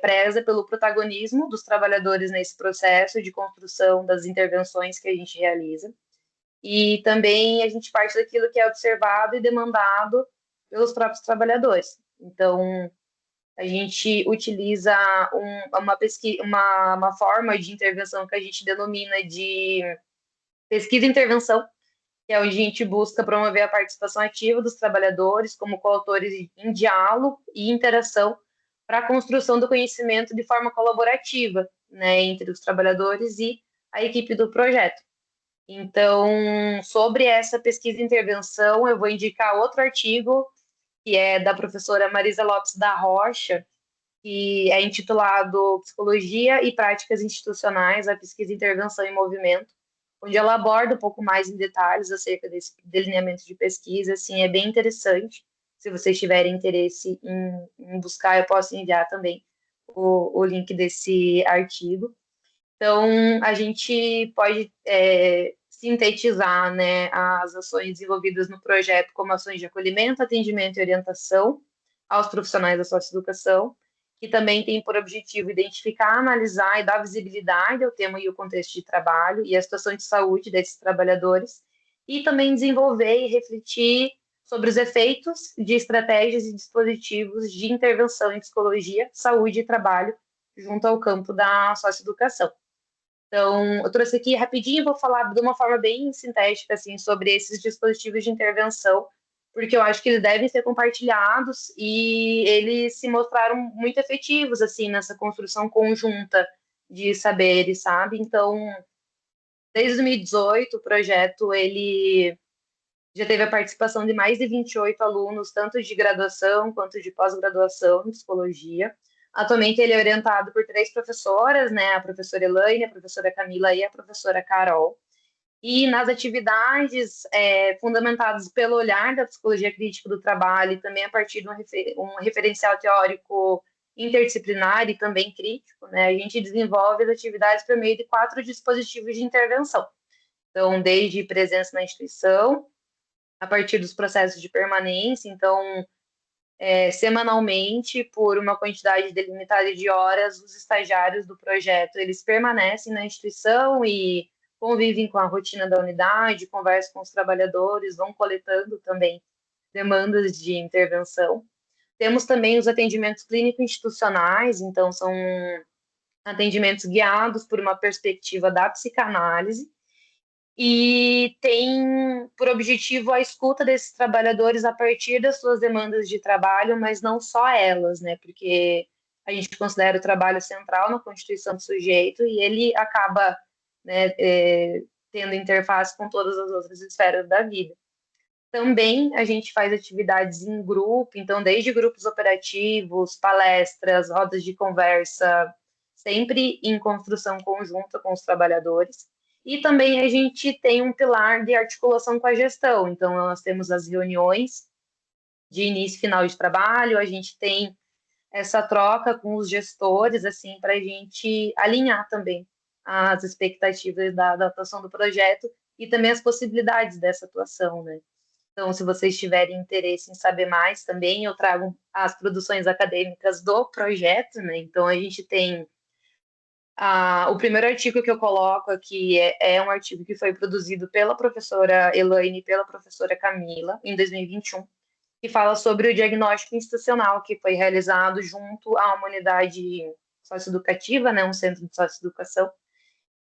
preza pelo protagonismo dos trabalhadores nesse processo de construção das intervenções que a gente realiza. E também a gente parte daquilo que é observado e demandado pelos próprios trabalhadores. Então, a gente utiliza uma forma de intervenção que a gente denomina de pesquisa e intervenção, que é onde a gente busca promover a participação ativa dos trabalhadores como coautores em diálogo e interação para a construção do conhecimento de forma colaborativa, né, entre os trabalhadores e a equipe do projeto. Então, sobre essa pesquisa e intervenção, eu vou indicar outro artigo, que é da professora Marisa Lopes da Rocha, que é intitulado Psicologia e Práticas Institucionais, a Pesquisa, Intervenção e Movimento, onde ela aborda um pouco mais em detalhes acerca desse delineamento de pesquisa. Assim, é bem interessante. Se vocês tiverem interesse em buscar, eu posso enviar também o link desse artigo. Então, a gente pode sintetizar, né, as ações desenvolvidas no projeto como ações de acolhimento, atendimento e orientação aos profissionais da socioeducação, que também tem por objetivo identificar, analisar e dar visibilidade ao tema e o contexto de trabalho e a situação de saúde desses trabalhadores, e também desenvolver e refletir sobre os efeitos de estratégias e dispositivos de intervenção em psicologia, saúde e trabalho junto ao campo da socioeducação. Então, eu trouxe aqui rapidinho, vou falar de uma forma bem sintética, assim, sobre esses dispositivos de intervenção, porque eu acho que eles devem ser compartilhados e eles se mostraram muito efetivos, assim, nessa construção conjunta de saberes, sabe? Então, desde 2018, o projeto, ele já teve a participação de mais de 28 alunos, tanto de graduação quanto de pós-graduação em psicologia. Atualmente ele é orientado por 3 professoras, né? A professora Elaine, a professora Camila e a professora Carol. E nas atividades fundamentadas pelo olhar da psicologia crítica do trabalho e também a partir de um referencial teórico interdisciplinar e também crítico, né? A gente desenvolve as atividades por meio de 4 dispositivos de intervenção. Então, desde presença na instituição, a partir dos processos de permanência, então, semanalmente, por uma quantidade delimitada de horas, os estagiários do projeto, eles permanecem na instituição e convivem com a rotina da unidade, conversam com os trabalhadores, vão coletando também demandas de intervenção. Temos também os atendimentos clínico-institucionais, então são atendimentos guiados por uma perspectiva da psicanálise, e tem por objetivo a escuta desses trabalhadores a partir das suas demandas de trabalho, mas não só elas, né? Porque a gente considera o trabalho central na constituição do sujeito e ele acaba, né, tendo interface com todas as outras esferas da vida. Também a gente faz atividades em grupo, então desde grupos operativos, palestras, rodas de conversa, sempre em construção conjunta com os trabalhadores. E também a gente tem um pilar de articulação com a gestão. Então, nós temos as reuniões de início e final de trabalho, a gente tem essa troca com os gestores, assim, para a gente alinhar também as expectativas da atuação do projeto e também as possibilidades dessa atuação, né? Então, se vocês tiverem interesse em saber mais também, eu trago as produções acadêmicas do projeto, né? Então, a gente tem o primeiro artigo que eu coloco aqui é um artigo que foi produzido pela professora Elaine e pela professora Camila, em 2021, que fala sobre o diagnóstico institucional que foi realizado junto à uma unidade socioeducativa, né, um centro de socioeducação.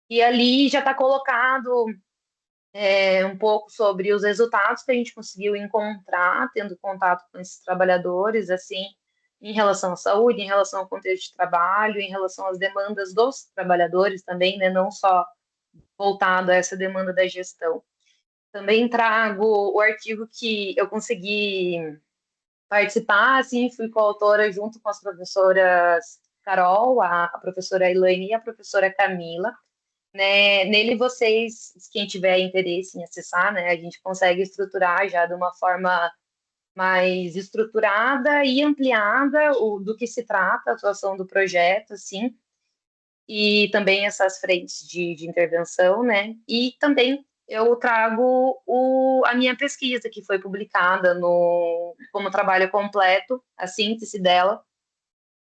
E ali já está colocado um pouco sobre os resultados que a gente conseguiu encontrar, tendo contato com esses trabalhadores, assim, em relação à saúde, em relação ao contexto de trabalho, em relação às demandas dos trabalhadores também, né, não só voltado a essa demanda da gestão. Também trago o artigo que eu consegui participar, assim, fui coautora junto com as professoras Carol, a professora Elaine e a professora Camila, né? Nele vocês, quem tiver interesse em acessar, né, a gente consegue estruturar já de uma forma mais estruturada e ampliada do que se trata a atuação do projeto, assim, e também essas frentes de intervenção, né? E também eu trago a minha pesquisa, que foi publicada como trabalho completo, a síntese dela,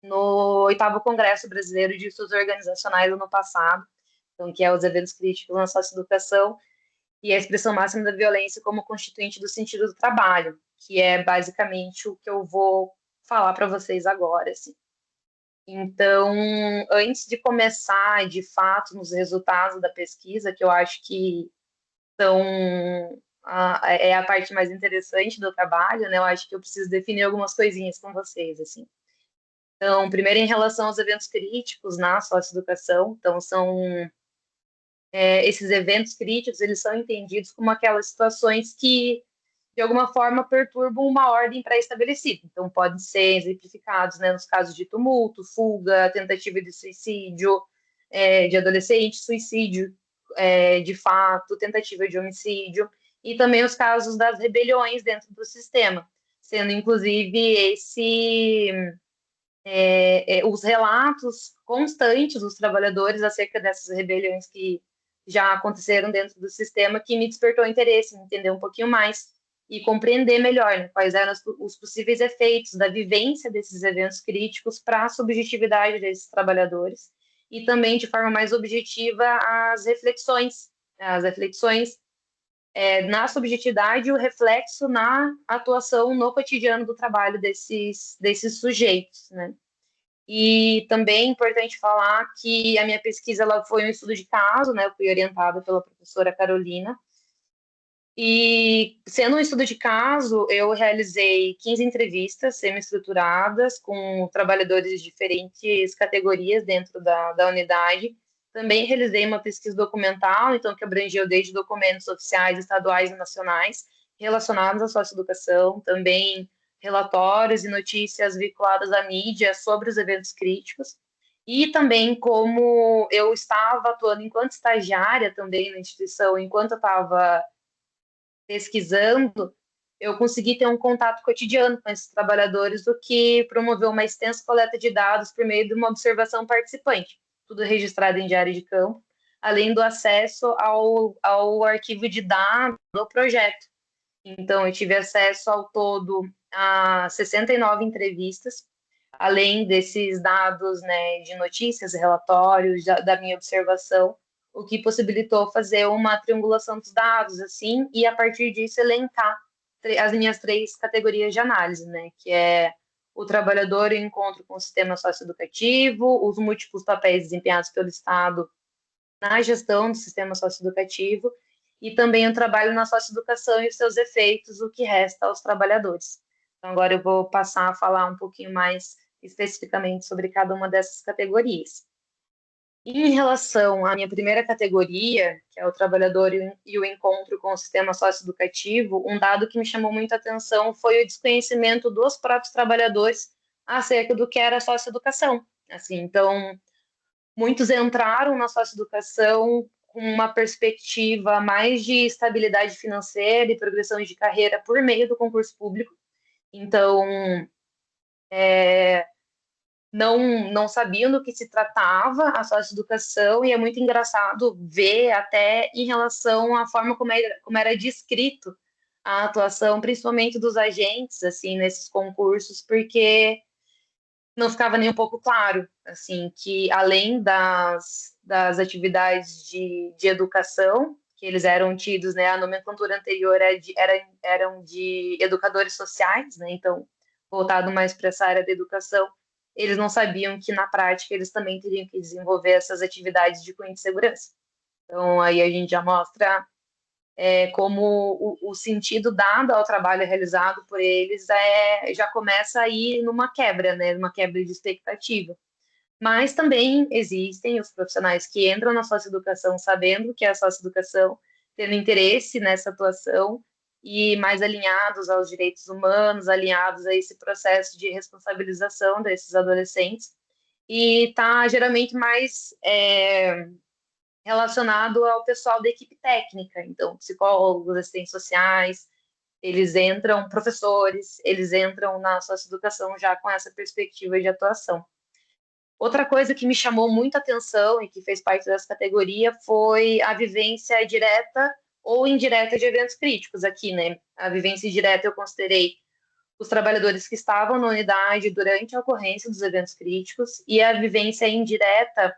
no 8º Congresso Brasileiro de Estudos Organizacionais, ano passado, então, que é os eventos críticos na socioeducação e a expressão máxima da violência como constituinte do sentido do trabalho, que é basicamente o que eu vou falar para vocês agora, assim. Então, antes de começar, de fato, nos resultados da pesquisa, que eu acho que são é a parte mais interessante do trabalho, né? Eu acho que eu preciso definir algumas coisinhas com vocês, assim. Então, primeiro em relação aos eventos críticos na socioeducação, então esses eventos críticos, eles são entendidos como aquelas situações que de alguma forma perturbam uma ordem pré-estabelecida. Então, podem ser exemplificados, né, nos casos de tumulto, fuga, tentativa de suicídio, de adolescente, suicídio de fato, tentativa de homicídio, e também os casos das rebeliões dentro do sistema, sendo inclusive os relatos constantes dos trabalhadores acerca dessas rebeliões que já aconteceram dentro do sistema que me despertou interesse em entender um pouquinho mais e compreender melhor, né, quais eram os possíveis efeitos da vivência desses eventos críticos para a subjetividade desses trabalhadores e também, de forma mais objetiva, as reflexões na subjetividade e o reflexo na atuação no cotidiano do trabalho desses sujeitos, né? E também é importante falar que a minha pesquisa ela foi um estudo de caso, né? Eu fui orientada pela professora Carolina. E, sendo um estudo de caso, eu realizei 15 entrevistas semi-estruturadas com trabalhadores de diferentes categorias dentro da unidade. Também realizei uma pesquisa documental, então, que abrangeu desde documentos oficiais, estaduais e nacionais relacionados à socioeducação, também relatórios e notícias vinculadas à mídia sobre os eventos críticos. E também como eu estava atuando enquanto estagiária também na instituição, enquanto eu estava pesquisando, eu consegui ter um contato cotidiano com esses trabalhadores do que promover uma extensa coleta de dados por meio de uma observação participante, tudo registrado em diário de campo, além do acesso ao arquivo de dados do projeto. Então, eu tive acesso ao todo a 69 entrevistas, além desses dados, né, de notícias, relatórios da minha observação, o que possibilitou fazer uma triangulação dos dados, assim, e a partir disso elencar as minhas 3 categorias de análise, né, que é o trabalhador em encontro com o sistema socioeducativo, os múltiplos papéis desempenhados pelo Estado na gestão do sistema socioeducativo e também o trabalho na socioeducação e os seus efeitos, o que resta aos trabalhadores. Então, agora eu vou passar a falar um pouquinho mais especificamente sobre cada uma dessas categorias. Em relação à minha primeira categoria, que é o trabalhador e o encontro com o sistema socioeducativo, um dado que me chamou muita atenção foi o desconhecimento dos próprios trabalhadores acerca do que era a socioeducação. Assim, então, muitos entraram na socioeducação com uma perspectiva mais de estabilidade financeira e progressão de carreira por meio do concurso público. Então, não sabiam do que se tratava a socioeducação, e é muito engraçado ver até em relação à forma como era descrito a atuação, principalmente dos agentes, assim, nesses concursos, porque não ficava nem um pouco claro, assim, que além das atividades de educação, que eles eram tidos, né, a nomenclatura anterior eram de educadores sociais, né, então, voltado mais para essa área da educação, eles não sabiam que, na prática, eles também teriam que desenvolver essas atividades de cunho de segurança. Então, aí a gente já mostra como o sentido dado ao trabalho realizado por eles já começa a ir numa quebra, né, numa quebra de expectativa. Mas também existem os profissionais que entram na socioeducação sabendo que é a socioeducação, tendo interesse nessa atuação e mais alinhados aos direitos humanos, alinhados a esse processo de responsabilização desses adolescentes, e está geralmente mais relacionado ao pessoal da equipe técnica, então psicólogos, assistentes sociais, eles entram, professores, eles entram na socioeducação já com essa perspectiva de atuação. Outra coisa que me chamou muita atenção e que fez parte dessa categoria foi a vivência direta ou indireta de eventos críticos aqui, né? A vivência direta eu considerei os trabalhadores que estavam na unidade durante a ocorrência dos eventos críticos, e a vivência indireta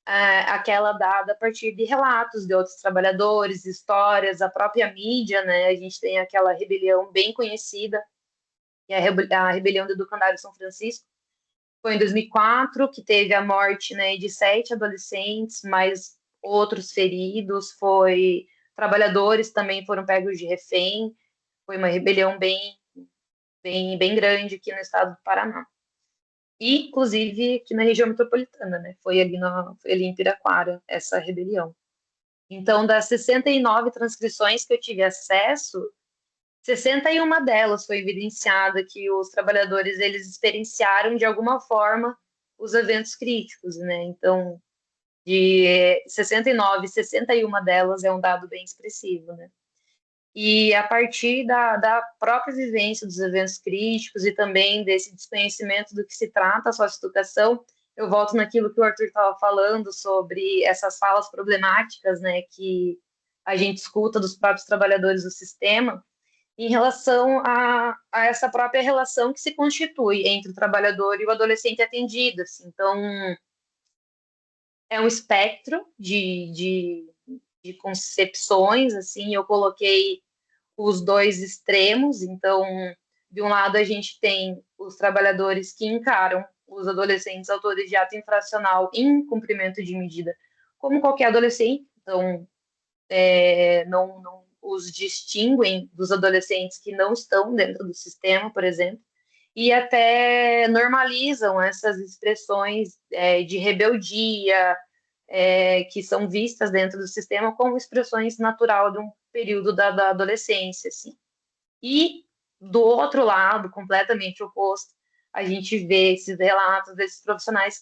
aquela dada a partir de relatos de outros trabalhadores, histórias, a própria mídia, né? A gente tem aquela rebelião bem conhecida, que é a rebelião do Educandário São Francisco. Foi em 2004 que teve a morte, né, de 7 adolescentes, mais outros feridos, trabalhadores também foram pegos de refém. Foi uma rebelião bem grande aqui no estado do Paraná. E, inclusive, aqui na região metropolitana, né? Foi ali em Piraquara, essa rebelião. Então, das 69 transcrições que eu tive acesso, 61 delas foi evidenciada que os trabalhadores, eles experienciaram, de alguma forma, os eventos críticos, né? Então, de 69, 61 delas é um dado bem expressivo, né? E a partir da própria vivência dos eventos críticos e também desse desconhecimento do que se trata a socioeducação, eu volto naquilo que o Arthur estava falando sobre essas falas problemáticas, né, que a gente escuta dos próprios trabalhadores do sistema, em relação a essa própria relação que se constitui entre o trabalhador e o adolescente atendido. Assim. Então, é um espectro de concepções, assim, eu coloquei os dois extremos. Então, de um lado, a gente tem os trabalhadores que encaram os adolescentes autores de ato infracional em cumprimento de medida, como qualquer adolescente. Então, não os distinguem dos adolescentes que não estão dentro do sistema, por exemplo, e até normalizam essas expressões de rebeldia, que são vistas dentro do sistema como expressões natural de um período da adolescência, assim. E, do outro lado, completamente oposto, a gente vê esses relatos desses profissionais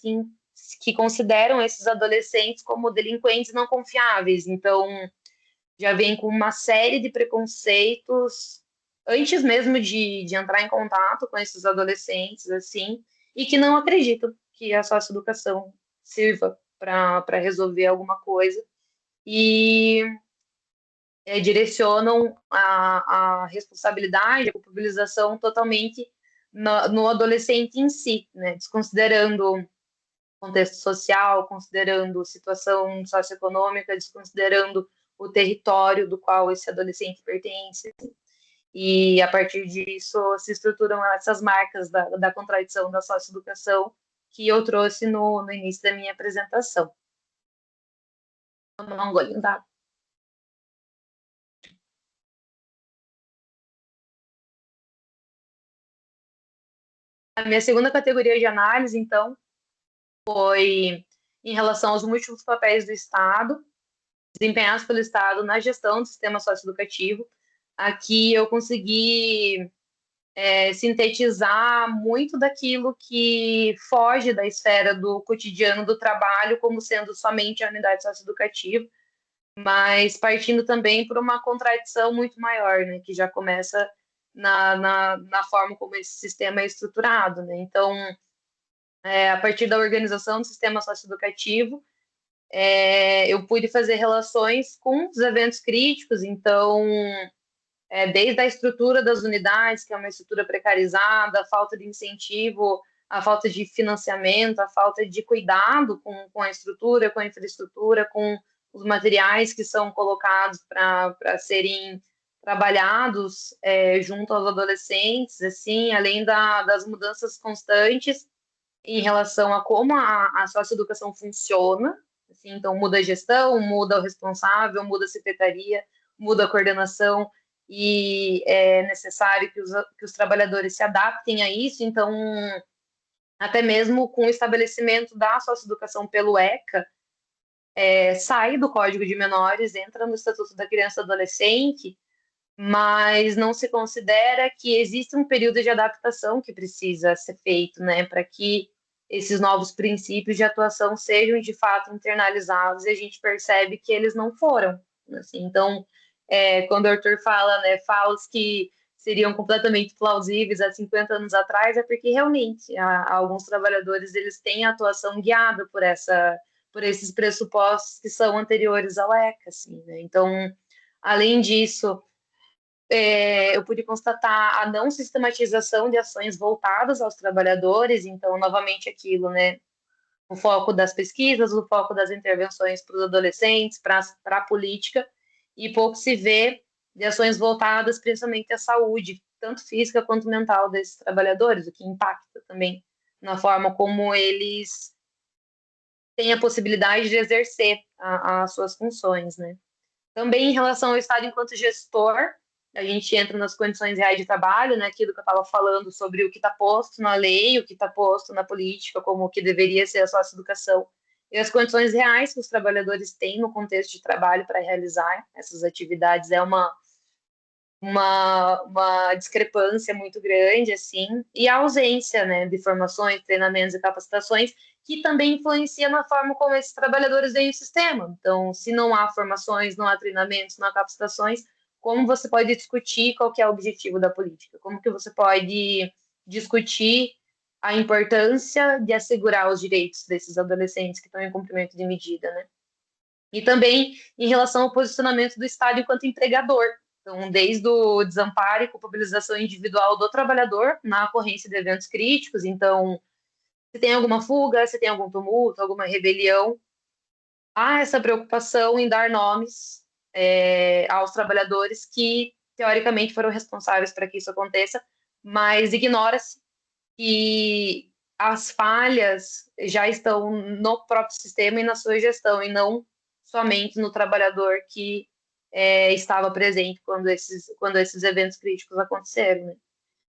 que consideram esses adolescentes como delinquentes não confiáveis. Então, já vem com uma série de preconceitos antes mesmo de entrar em contato com esses adolescentes, assim, e que não acreditam que a socioeducação sirva para resolver alguma coisa. E direcionam a responsabilidade, a culpabilização totalmente no adolescente em si, né? Desconsiderando contexto social, considerando situação socioeconômica, desconsiderando o território do qual esse adolescente pertence. E, a partir disso, se estruturam essas marcas da contradição da socioeducação que eu trouxe no início da minha apresentação. Vou tomar um golinho d'água. A minha segunda categoria de análise, então, foi em relação aos múltiplos papéis do Estado, desempenhados pelo Estado na gestão do sistema socioeducativo. Aqui eu consegui sintetizar muito daquilo que foge da esfera do cotidiano do trabalho como sendo somente a unidade socioeducativa, mas partindo também por uma contradição muito maior, né, que já começa na forma como esse sistema é estruturado. Né? Então, a partir da organização do sistema socioeducativo, eu pude fazer relações com os eventos críticos. Então, desde a estrutura das unidades, que é uma estrutura precarizada, a falta de incentivo, a falta de financiamento, a falta de cuidado com a estrutura, com a infraestrutura, com os materiais que são colocados para serem trabalhados junto aos adolescentes, assim, além das mudanças constantes em relação a como a socioeducação funciona. Assim, então, muda a gestão, muda o responsável, muda a secretaria, muda a coordenação, e é necessário que os trabalhadores se adaptem a isso. Então, até mesmo com o estabelecimento da socioeducação pelo ECA, sai do Código de Menores, entra no Estatuto da Criança e do Adolescente, mas não se considera que existe um período de adaptação que precisa ser feito, né, para que esses novos princípios de atuação sejam de fato internalizados, e a gente percebe que eles não foram. Assim. Então, quando o Arthur fala, né, falas que seriam completamente plausíveis há 50 anos atrás, é porque realmente alguns trabalhadores eles têm a atuação guiada por esses pressupostos que são anteriores ao ECA. Assim, né? Então, além disso, eu pude constatar a não sistematização de ações voltadas aos trabalhadores. Então, novamente aquilo, né? O foco das pesquisas, o foco das intervenções para os adolescentes, para a política, e pouco se vê de ações voltadas principalmente à saúde, tanto física quanto mental desses trabalhadores, o que impacta também na forma como eles têm a possibilidade de exercer as suas funções, né? Também em relação ao Estado enquanto gestor, a gente entra nas condições reais de trabalho, né? Aquilo que eu estava falando sobre o que está posto na lei, o que está posto na política, como o que deveria ser a socioeducação, e as condições reais que os trabalhadores têm no contexto de trabalho para realizar essas atividades é uma discrepância muito grande, assim, e a ausência, né, de formações, treinamentos e capacitações, que também influencia na forma como esses trabalhadores veem o sistema. Então, se não há formações, não há treinamentos, não há capacitações, como você pode discutir qual que é o objetivo da política? Como que você pode discutir a importância de assegurar os direitos desses adolescentes que estão em cumprimento de medida, né? E também em relação ao posicionamento do Estado enquanto empregador. Então, desde o desamparo e culpabilização individual do trabalhador na ocorrência de eventos críticos. Então, se tem alguma fuga, se tem algum tumulto, alguma rebelião, há essa preocupação em dar nomes aos trabalhadores que, teoricamente, foram responsáveis para que isso aconteça, mas ignora-se que as falhas já estão no próprio sistema e na sua gestão, e não somente no trabalhador que estava presente quando esses eventos críticos aconteceram, né?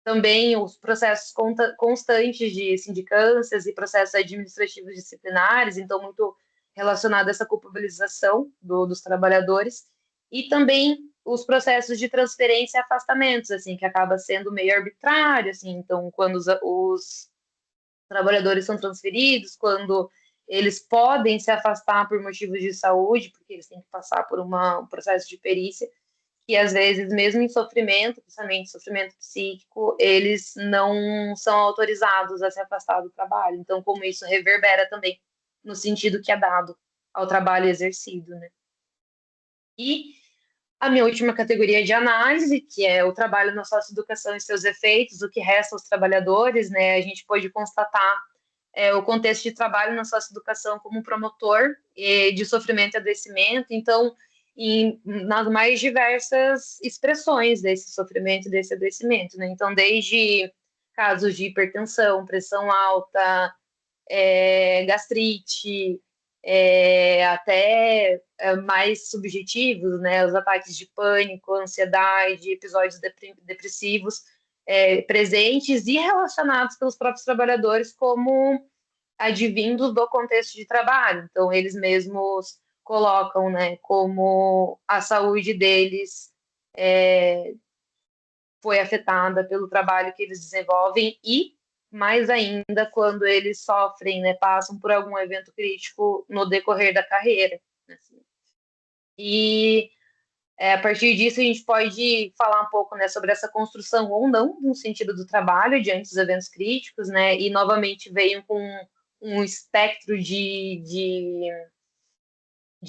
Também os processos constantes de sindicâncias e processos administrativos disciplinares, então muito relacionado a essa culpabilização dos trabalhadores, e também os processos de transferência e afastamentos, assim, que acaba sendo meio arbitrário, assim, então quando os trabalhadores são transferidos, quando eles podem se afastar por motivos de saúde, porque eles têm que passar por um processo de perícia, que às vezes, mesmo em sofrimento, principalmente sofrimento psíquico, eles não são autorizados a se afastar do trabalho. Então, como isso reverbera também no sentido que é dado ao trabalho exercido, né? E a minha última categoria de análise, que é o trabalho na socioeducação e seus efeitos, o que resta aos trabalhadores, né? A gente pôde constatar o contexto de trabalho na socioeducação como promotor de sofrimento e adoecimento, então, nas mais diversas expressões desse sofrimento e desse adoecimento, né? Então, desde casos de hipertensão, pressão alta, gastrite, até mais subjetivos, né? Os ataques de pânico, ansiedade, episódios depressivos, presentes e relacionados pelos próprios trabalhadores como advindos do contexto de trabalho. Então, eles mesmos colocam, né, como a saúde deles foi afetada pelo trabalho que eles desenvolvem e, mais ainda, quando eles sofrem, né, passam por algum evento crítico no decorrer da carreira. Assim. E a partir disso, a gente pode falar um pouco, né, sobre essa construção ou não no sentido do trabalho diante dos eventos críticos, né, e novamente veio com um espectro de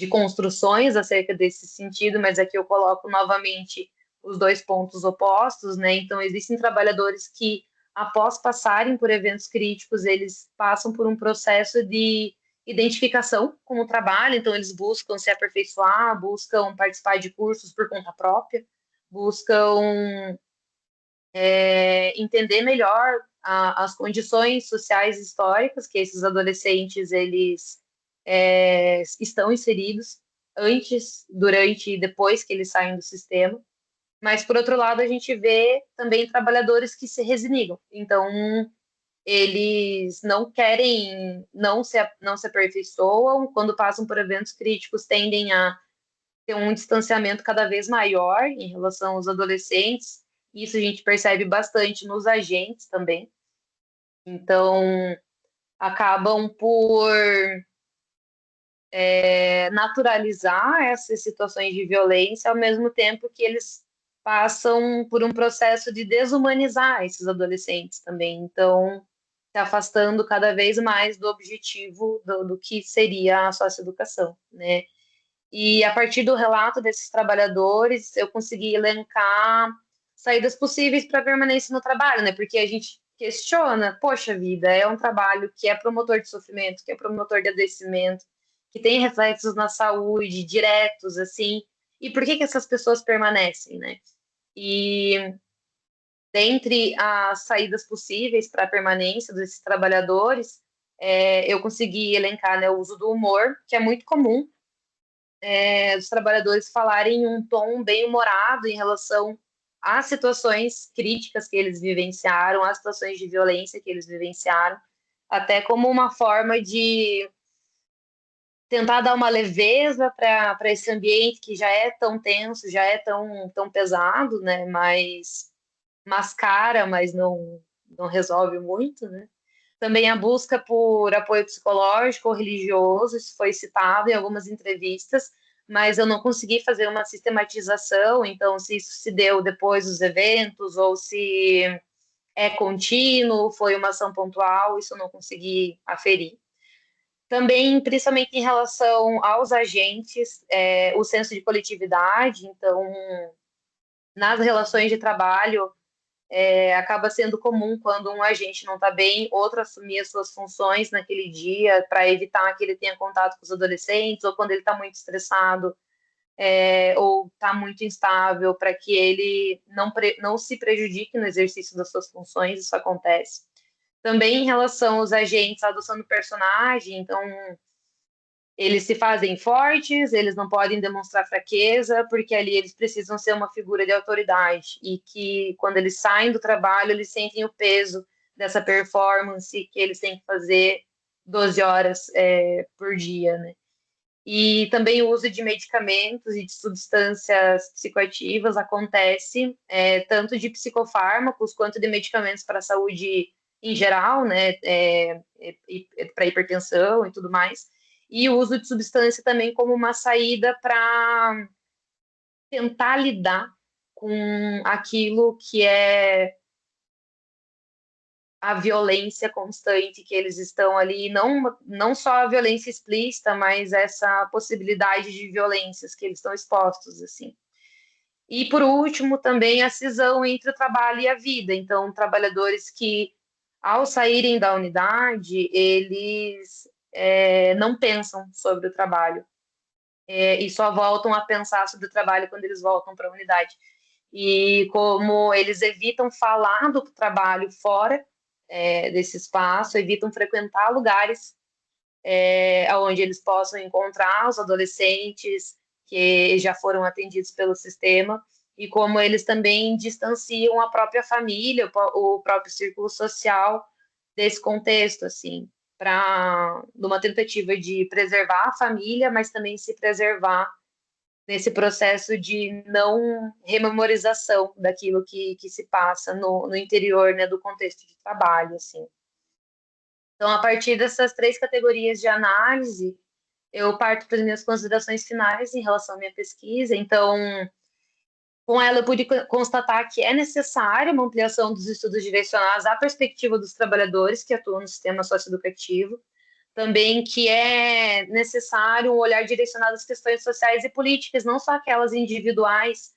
construções acerca desse sentido, mas aqui eu coloco novamente os dois pontos opostos, né, então existem trabalhadores que, após passarem por eventos críticos, eles passam por um processo de identificação com o trabalho, então eles buscam se aperfeiçoar, buscam participar de cursos por conta própria, buscam entender melhor as condições sociais históricas que esses adolescentes eles estão inseridos antes, durante e depois que eles saem do sistema. Mas, por outro lado, a gente vê também trabalhadores que se resigam. Então, eles não querem, não se aperfeiçoam, quando passam por eventos críticos, tendem a ter um distanciamento cada vez maior em relação aos adolescentes. Isso a gente percebe bastante nos agentes também. Então, acabam por naturalizar essas situações de violência, ao mesmo tempo que eles passam por um processo de desumanizar esses adolescentes também. Então, se afastando cada vez mais do objetivo do que seria a socioeducação, né? E a partir do relato desses trabalhadores, eu consegui elencar saídas possíveis para permanência no trabalho, né? Porque a gente questiona, poxa vida, é um trabalho que é promotor de sofrimento, que é promotor de adoecimento, que tem reflexos na saúde diretos, assim, e por que essas pessoas permanecem, né? E dentre as saídas possíveis para a permanência desses trabalhadores, eu consegui elencar, né, o uso do humor, que é muito comum, os trabalhadores falarem em um tom bem humorado em relação às situações críticas que eles vivenciaram, às situações de violência que eles vivenciaram, até como uma forma de tentar dar uma leveza para esse ambiente que já é tão tenso, já é tão pesado, né? Mas mascara, mas não resolve muito, né? Também a busca por apoio psicológico ou religioso, isso foi citado em algumas entrevistas, mas eu não consegui fazer uma sistematização, então se isso se deu depois dos eventos ou se é contínuo, foi uma ação pontual, isso eu não consegui aferir. Também, principalmente em relação aos agentes, o senso de coletividade, então, nas relações de trabalho, acaba sendo comum quando um agente não está bem, outro assumir as suas funções naquele dia para evitar que ele tenha contato com os adolescentes, ou quando ele está muito estressado, ou está muito instável, para que ele não se prejudique no exercício das suas funções, isso acontece. Também em relação aos agentes adoçando personagem, então eles se fazem fortes, eles não podem demonstrar fraqueza, porque ali eles precisam ser uma figura de autoridade. E que quando eles saem do trabalho, eles sentem o peso dessa performance que eles têm que fazer 12 horas por dia, né? E também o uso de medicamentos e de substâncias psicoativas acontece, tanto de psicofármacos quanto de medicamentos para a saúde em geral, né? Para hipertensão e tudo mais e o uso de substância também como uma saída para tentar lidar com aquilo que é a violência constante que eles estão ali, não só a violência explícita, mas essa possibilidade de violências que eles estão expostos, assim. E, por último, também a cisão entre o trabalho e a vida. Então, trabalhadores que, ao saírem da unidade, eles não pensam sobre o trabalho. E só voltam a pensar sobre o trabalho quando eles voltam para a unidade. E como eles evitam falar do trabalho fora desse espaço, evitam frequentar lugares onde eles possam encontrar os adolescentes que já foram atendidos pelo sistema, e como eles também distanciam a própria família, o próprio círculo social desse contexto, assim, numa tentativa de preservar a família, mas também se preservar nesse processo de não rememorização daquilo que se passa no interior, né, do contexto de trabalho, assim. Então, a partir dessas 3 categorias de análise, eu parto para as minhas considerações finais em relação à minha pesquisa. Então, com ela, eu pude constatar que é necessária uma ampliação dos estudos direcionados à perspectiva dos trabalhadores que atuam no sistema socioeducativo, também que é necessário um olhar direcionado às questões sociais e políticas, não só aquelas individuais,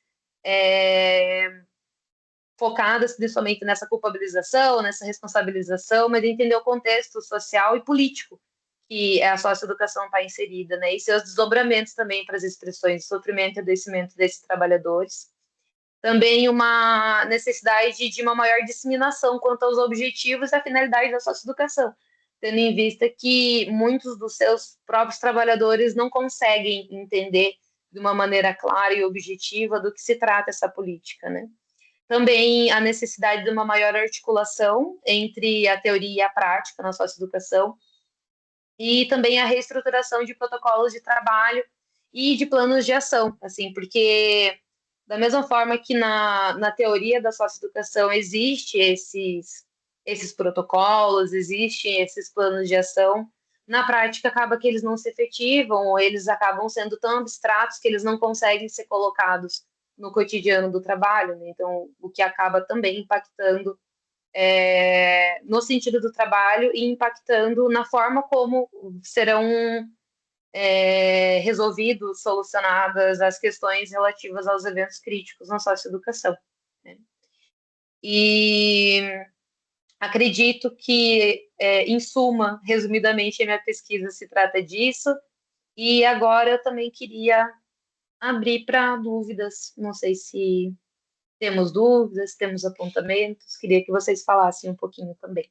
focadas principalmente nessa culpabilização, nessa responsabilização, mas entender o contexto social e político que a socioeducação está inserida, né? E seus desdobramentos também para as expressões de sofrimento e adoecimento desses trabalhadores. Também uma necessidade de uma maior disseminação quanto aos objetivos e à finalidade da socioeducação, tendo em vista que muitos dos seus próprios trabalhadores não conseguem entender de uma maneira clara e objetiva do que se trata essa política, né? Também a necessidade de uma maior articulação entre a teoria e a prática na socioeducação, e também a reestruturação de protocolos de trabalho e de planos de ação, assim, porque da mesma forma que na teoria da socioeducação existe esses protocolos, existem esses planos de ação, na prática acaba que eles não se efetivam, ou eles acabam sendo tão abstratos que eles não conseguem ser colocados no cotidiano do trabalho, né? Então, o que acaba também impactando no sentido do trabalho e impactando na forma como serão resolvidos, solucionadas as questões relativas aos eventos críticos na socioeducação, né? E acredito que, em suma, resumidamente, a minha pesquisa se trata disso, e agora eu também queria abrir para dúvidas, não sei se Temos dúvidas, temos apontamentos. Queria que vocês falassem um pouquinho também.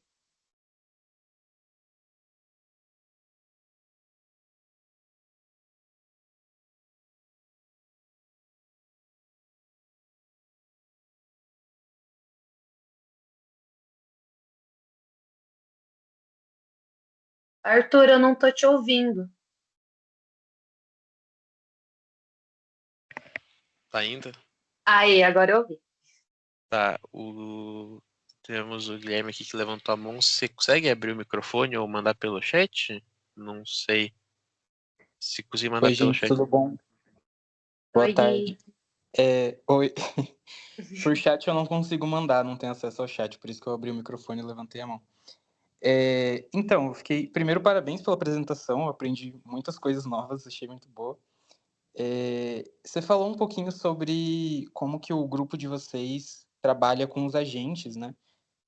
Arthur, eu não estou te ouvindo. Tá indo? Aí, agora eu ouvi. Tá, temos o Guilherme aqui que levantou a mão. Você consegue abrir o microfone ou mandar pelo chat? Não sei. Se conseguir mandar Oi, pelo gente, chat. tudo bom? Boa Oi, tarde. Gui. Oi. Por chat eu não consigo mandar, não tenho acesso ao chat, por isso que eu abri o microfone e levantei a mão. Então, eu fiquei. Primeiro, parabéns pela apresentação, eu aprendi muitas coisas novas, achei muito boa. Você falou um pouquinho sobre como que o grupo de vocês trabalha com os agentes, né?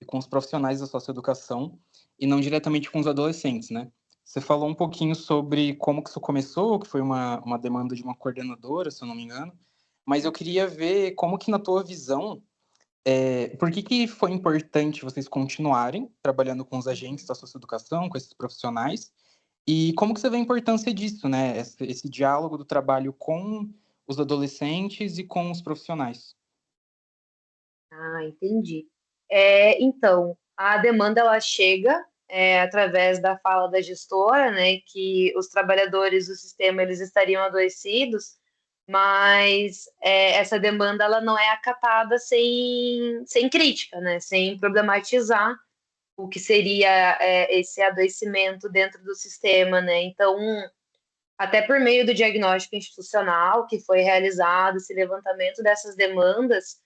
E com os profissionais da socioeducação, e não diretamente com os adolescentes, né? Você falou um pouquinho sobre como que isso começou, que foi uma demanda de uma coordenadora, se eu não me engano, mas eu queria ver como que, na tua visão, por que foi importante vocês continuarem trabalhando com os agentes da socioeducação, com esses profissionais, e como que você vê a importância disso, né? Esse diálogo do trabalho com os adolescentes e com os profissionais. Ah, entendi. Então, a demanda ela chega através da fala da gestora, né, que os trabalhadores do sistema eles estariam adoecidos, mas essa demanda ela não é acatada sem crítica, né, sem problematizar o que seria esse adoecimento dentro do sistema, né? Então, até por meio do diagnóstico institucional que foi realizado, esse levantamento dessas demandas,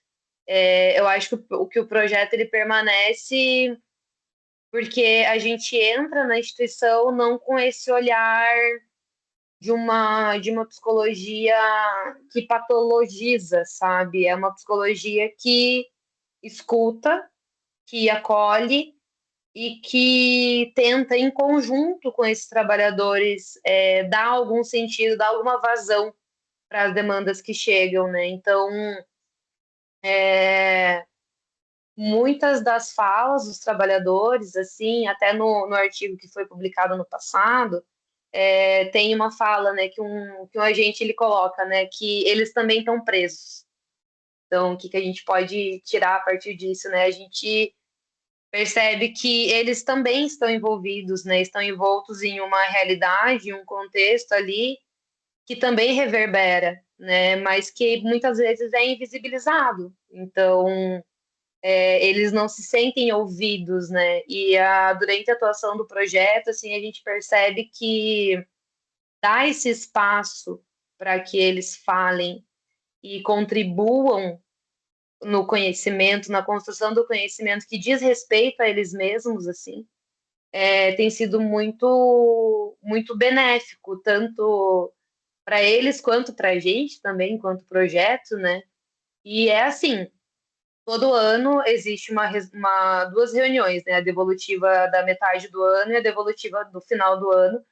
eu acho que o projeto ele permanece porque a gente entra na instituição não com esse olhar de uma psicologia que patologiza, sabe? É uma psicologia que escuta, que acolhe e que tenta, em conjunto com esses trabalhadores, dar algum sentido, dar alguma vazão para as demandas que chegam, né? Então, é, muitas das falas dos trabalhadores, assim, até no artigo que foi publicado no passado, tem uma fala, né, que um agente ele coloca, né, que eles também estão presos. Então, o que a gente pode tirar a partir disso, né? A gente percebe que eles também estão envolvidos, né? Estão envoltos em uma realidade, em um contexto ali que também reverbera, né? Mas que muitas vezes é invisibilizado. Então, eles não se sentem ouvidos, né? E durante a atuação do projeto, assim, a gente percebe que dá esse espaço para que eles falem e contribuam no conhecimento, na construção do conhecimento que diz respeito a eles mesmos, assim, tem sido muito, muito benéfico, tanto para eles quanto para a gente também, enquanto projeto, né? E é assim, todo ano existe duas reuniões, né? A devolutiva da metade do ano e a devolutiva do final do ano.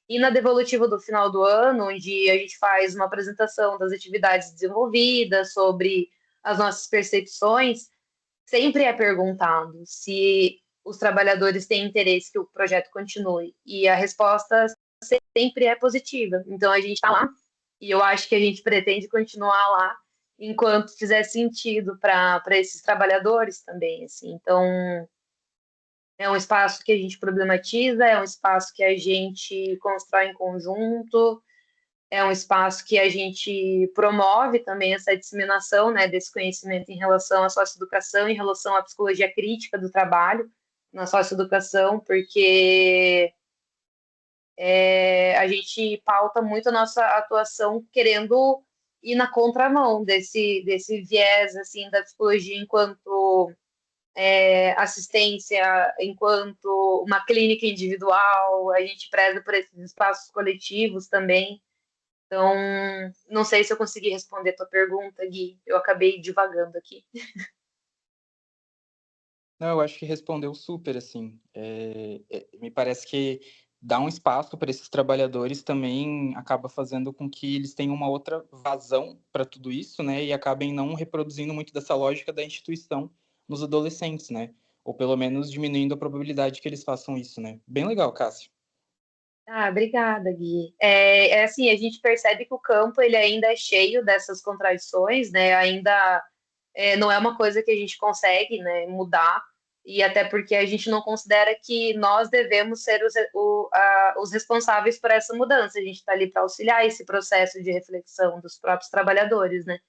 E na devolutiva do final do ano, onde a gente faz uma apresentação das atividades desenvolvidas, sobre as nossas percepções, sempre é perguntado se os trabalhadores têm interesse que o projeto continue. E a resposta sempre é positiva. Então a gente está lá e eu acho que a gente pretende continuar lá enquanto fizer sentido para esses trabalhadores também. Assim. Então é um espaço que a gente problematiza, é um espaço que a gente constrói em conjunto, é um espaço que a gente promove também essa disseminação, né, desse conhecimento em relação à socioeducação, em relação à psicologia crítica do trabalho na socioeducação, porque a gente pauta muito a nossa atuação querendo ir na contramão desse viés assim da psicologia enquanto assistência, enquanto uma clínica individual, a gente preza por esses espaços coletivos também. Então, não sei se eu consegui responder a tua pergunta, Gui. Eu acabei divagando aqui. Não, eu acho que respondeu super, assim. Me parece que dar um espaço para esses trabalhadores também acaba fazendo com que eles tenham uma outra vazão para tudo isso, né? E acabem não reproduzindo muito dessa lógica da instituição nos adolescentes, né? Ou pelo menos diminuindo a probabilidade que eles façam isso, né? Bem legal, Cássio. Ah, obrigada, Gui. Assim, a gente percebe que o campo ele ainda é cheio dessas contradições, né? Ainda não é uma coisa que a gente consegue, né, mudar, e até porque a gente não considera que nós devemos ser os responsáveis por essa mudança. A gente está ali para auxiliar esse processo de reflexão dos próprios trabalhadores, né?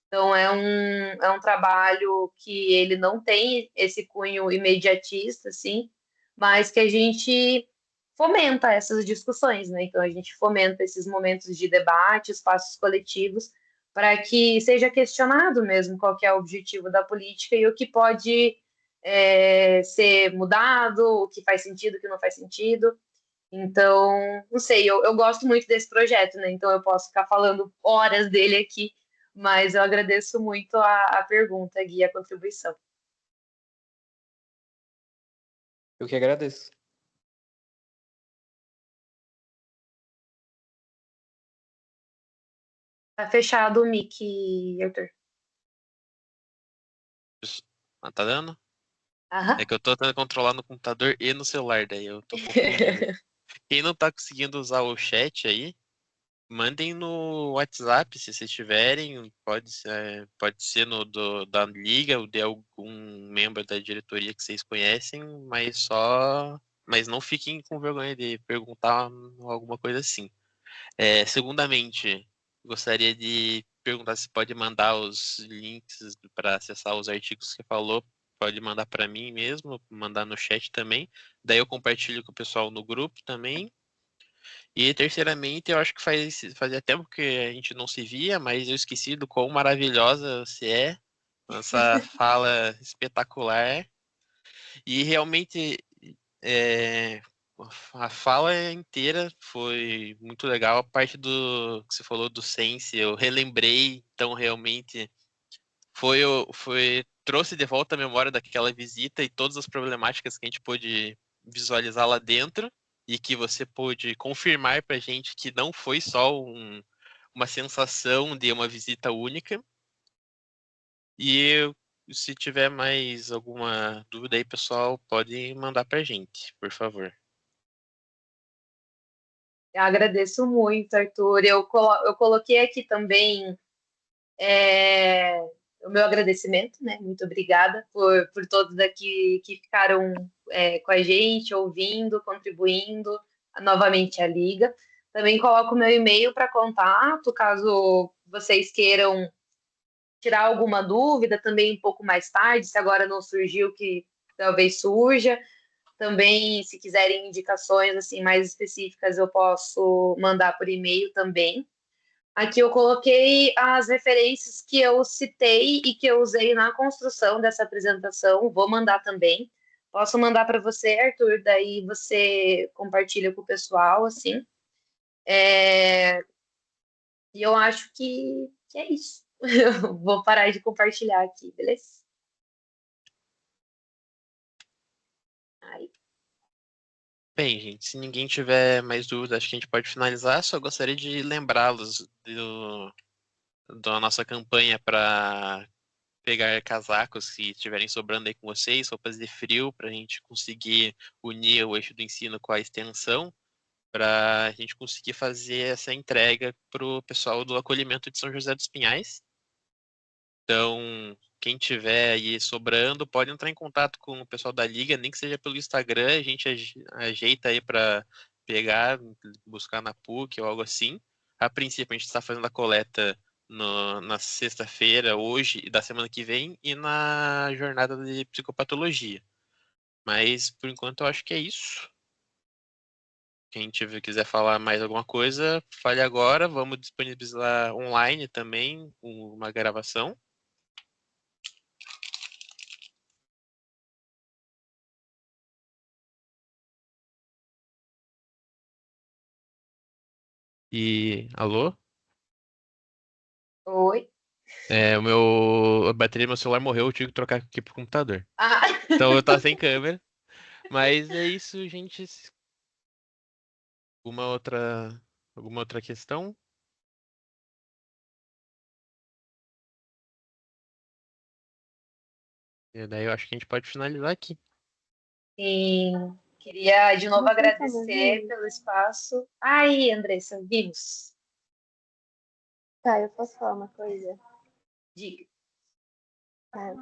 Então, é um trabalho que ele não tem esse cunho imediatista, assim, mas que a gente fomenta essas discussões, né? Então, a gente fomenta esses momentos de debate, espaços coletivos, para que seja questionado mesmo qual que é o objetivo da política e o que pode ser mudado, o que faz sentido, o que não faz sentido. Então, não sei, eu gosto muito desse projeto, né? Então eu posso ficar falando horas dele aqui, mas eu agradeço muito a pergunta, Gui, a contribuição. Eu que agradeço. Tá fechado o mic, Arthur. Tá dando? Aham. É que eu tô tentando controlar no computador e no celular, daí eu tô confundindo. Quem não tá conseguindo usar o chat aí, mandem no WhatsApp, se vocês tiverem. Pode ser da Liga ou de algum membro da diretoria que vocês conhecem, mas não fiquem com vergonha de perguntar alguma coisa assim. Segundamente, gostaria de perguntar se pode mandar os links para acessar os artigos que falou. Pode mandar para mim mesmo, mandar no chat também. Daí eu compartilho com o pessoal no grupo também. E terceiramente, eu acho que fazia tempo que a gente não se via, mas eu esqueci do quão maravilhosa você é. Essa fala espetacular. E realmente, é, a fala inteira foi muito legal. A parte do que você falou do Sense, eu relembrei, então realmente trouxe de volta a memória daquela visita e todas as problemáticas que a gente pôde visualizar lá dentro e que você pôde confirmar pra gente que não foi só uma sensação de uma visita única. E se tiver mais alguma dúvida aí, pessoal, pode mandar pra gente, por favor. Eu agradeço muito, Arthur. Eu coloquei aqui também é, o meu agradecimento, né? Muito obrigada por todos aqui que ficaram com a gente, ouvindo, contribuindo novamente à Liga. Também coloco o meu e-mail para contato, caso vocês queiram tirar alguma dúvida também um pouco mais tarde, se agora não surgiu, que talvez surja. Também, se quiserem indicações assim mais específicas, eu posso mandar por e-mail também. Aqui eu coloquei as referências que eu citei e que eu usei na construção dessa apresentação. Vou mandar também. Posso mandar para você, Arthur, daí você compartilha com o pessoal, assim. E eu acho que é isso. Eu vou parar de compartilhar aqui, beleza? Aí. Bem, gente, se ninguém tiver mais dúvidas, acho que a gente pode finalizar. Só gostaria de lembrá-los da nossa campanha para pegar casacos que estiverem sobrando aí com vocês, roupas de frio, para a gente conseguir unir o eixo do ensino com a extensão, para a gente conseguir fazer essa entrega para o pessoal do acolhimento de São José dos Pinhais. Então, quem tiver aí sobrando, pode entrar em contato com o pessoal da Liga, nem que seja pelo Instagram, a gente ajeita aí para pegar, buscar na PUC ou algo assim. A princípio, a gente está fazendo a coleta na sexta-feira, hoje e da semana que vem, e na jornada de psicopatologia. Mas, por enquanto, eu acho que é isso. Quem quiser falar mais alguma coisa, fale agora. Vamos disponibilizar online também uma gravação. Alô? Oi. A bateria do meu celular morreu, eu tive que trocar aqui pro computador. Ah. Então eu tava sem câmera. Mas é isso, gente. Alguma outra questão? E daí eu acho que a gente pode finalizar aqui. Sim, queria de novo Você tá agradecer vendo? pelo espaço. Ai, Andressa, vimos. Tá, eu posso falar uma coisa? Diga. Tá.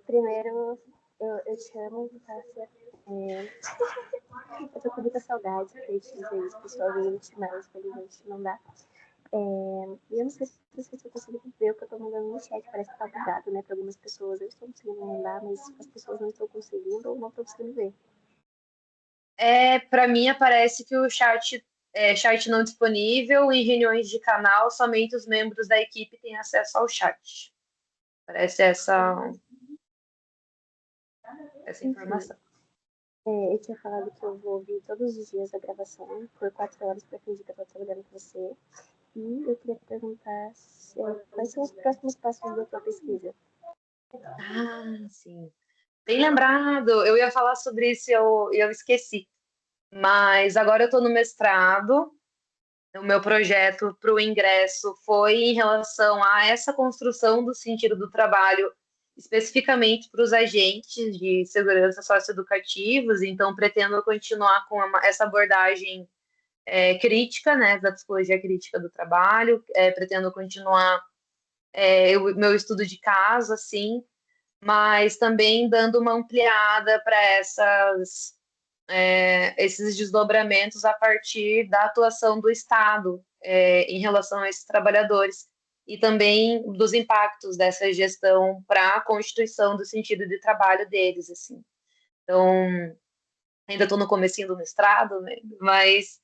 Primeiro, eu te amo, Cássia. Eu tô com muita saudade pra te dizer isso pessoalmente, mas infelizmente não dá. E eu não sei se eu consigo ver o que eu tô mandando no chat, parece que tá bugado, né, pra algumas pessoas. Eu estou conseguindo mandar, mas as pessoas não estão conseguindo ou não estão conseguindo ver. Para mim aparece que o chat não disponível, em reuniões de canal, somente os membros da equipe têm acesso ao chat. Parece essa Enfim, informação. eu tinha falado que eu vou ouvir todos os dias a gravação por 4 horas para fingir que eu tô trabalhando com você. E eu queria perguntar quais são os próximos passos da tua pesquisa. Ah, sim. Bem lembrado. Eu ia falar sobre isso e eu esqueci. Mas agora eu estou no mestrado. O meu projeto para o ingresso foi em relação a essa construção do sentido do trabalho, especificamente para os agentes de segurança socioeducativos. Então, pretendo continuar com essa abordagem crítica, né, da psicologia crítica do trabalho. Pretendo continuar o meu estudo de caso, assim, mas também dando uma ampliada para esses desdobramentos a partir da atuação do Estado em relação a esses trabalhadores e também dos impactos dessa gestão para a constituição do sentido de trabalho deles, assim. Então, ainda estou no comecinho do mestrado, né? Mas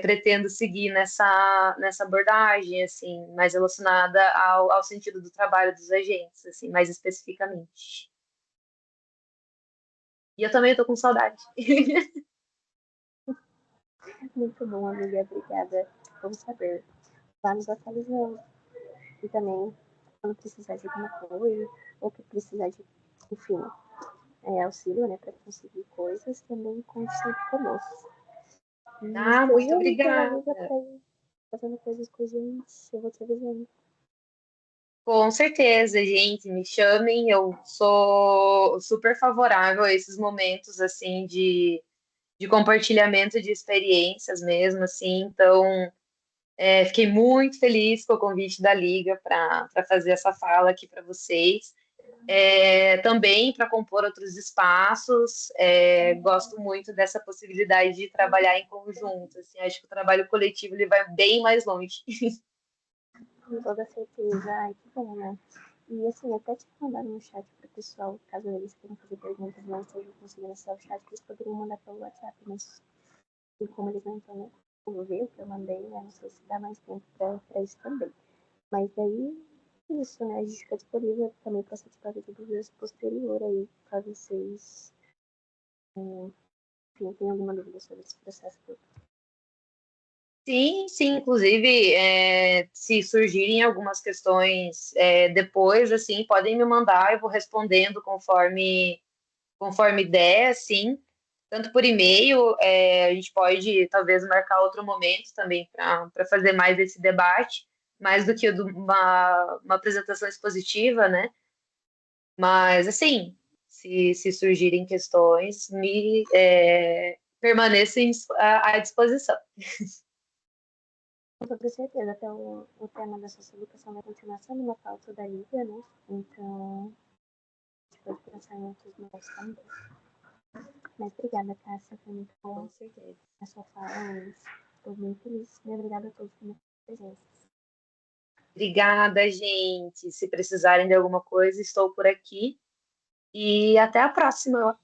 pretendo seguir nessa abordagem, assim, mais relacionada ao sentido do trabalho dos agentes, assim, mais especificamente. E eu também estou com saudade. Muito bom, amiga. Obrigada. Vamos saber. Vá nos atualizando. E também, quando precisar de alguma coisa, ou que precisar de, enfim, auxílio, né, para conseguir coisas, também conte sempre conosco. E Muito esteja aí, pela obrigada. amiga, pra ir fazendo coisas com a gente. Eu vou te avisando. Com certeza, gente, me chamem. Eu sou super favorável a esses momentos assim de compartilhamento de experiências mesmo, assim. Então, fiquei muito feliz com o convite da Liga para fazer essa fala aqui para vocês. Também para compor outros espaços, gosto muito dessa possibilidade de trabalhar em conjunto. Assim, acho que o trabalho coletivo ele vai bem mais longe. Com toda certeza. Ai, que bom, né? E assim, até te mandar no chat pro pessoal, caso eles queiram fazer perguntas, não estejam conseguindo acessar o chat, eles poderiam mandar pelo WhatsApp, mas e como eles não estão como ver o que eu mandei, né? Não sei se dá mais tempo pra isso também. Mas daí, isso, né? A gente fica disponível também para essa tipo de dúvidas posterior aí, caso vocês, enfim, tenham alguma dúvida sobre esse processo todo. Sim, sim, inclusive, se surgirem algumas questões depois, assim, podem me mandar, eu vou respondendo conforme der, assim, tanto por e-mail, a gente pode talvez marcar outro momento também para fazer mais esse debate, mais do que uma apresentação expositiva, né? Mas, assim, se surgirem questões, permaneçam à disposição. Com toda certeza, até o tema da socioeducação vai continuar sendo uma pauta da Liga, né? Então, a gente pode pensar em outros momentos também. Mas obrigada, Cássia, foi muito bom Com certeza. a sua fala hoje. Estou muito feliz e obrigada a todos pela presença. Obrigada, gente. Se precisarem de alguma coisa, estou por aqui. E até a próxima.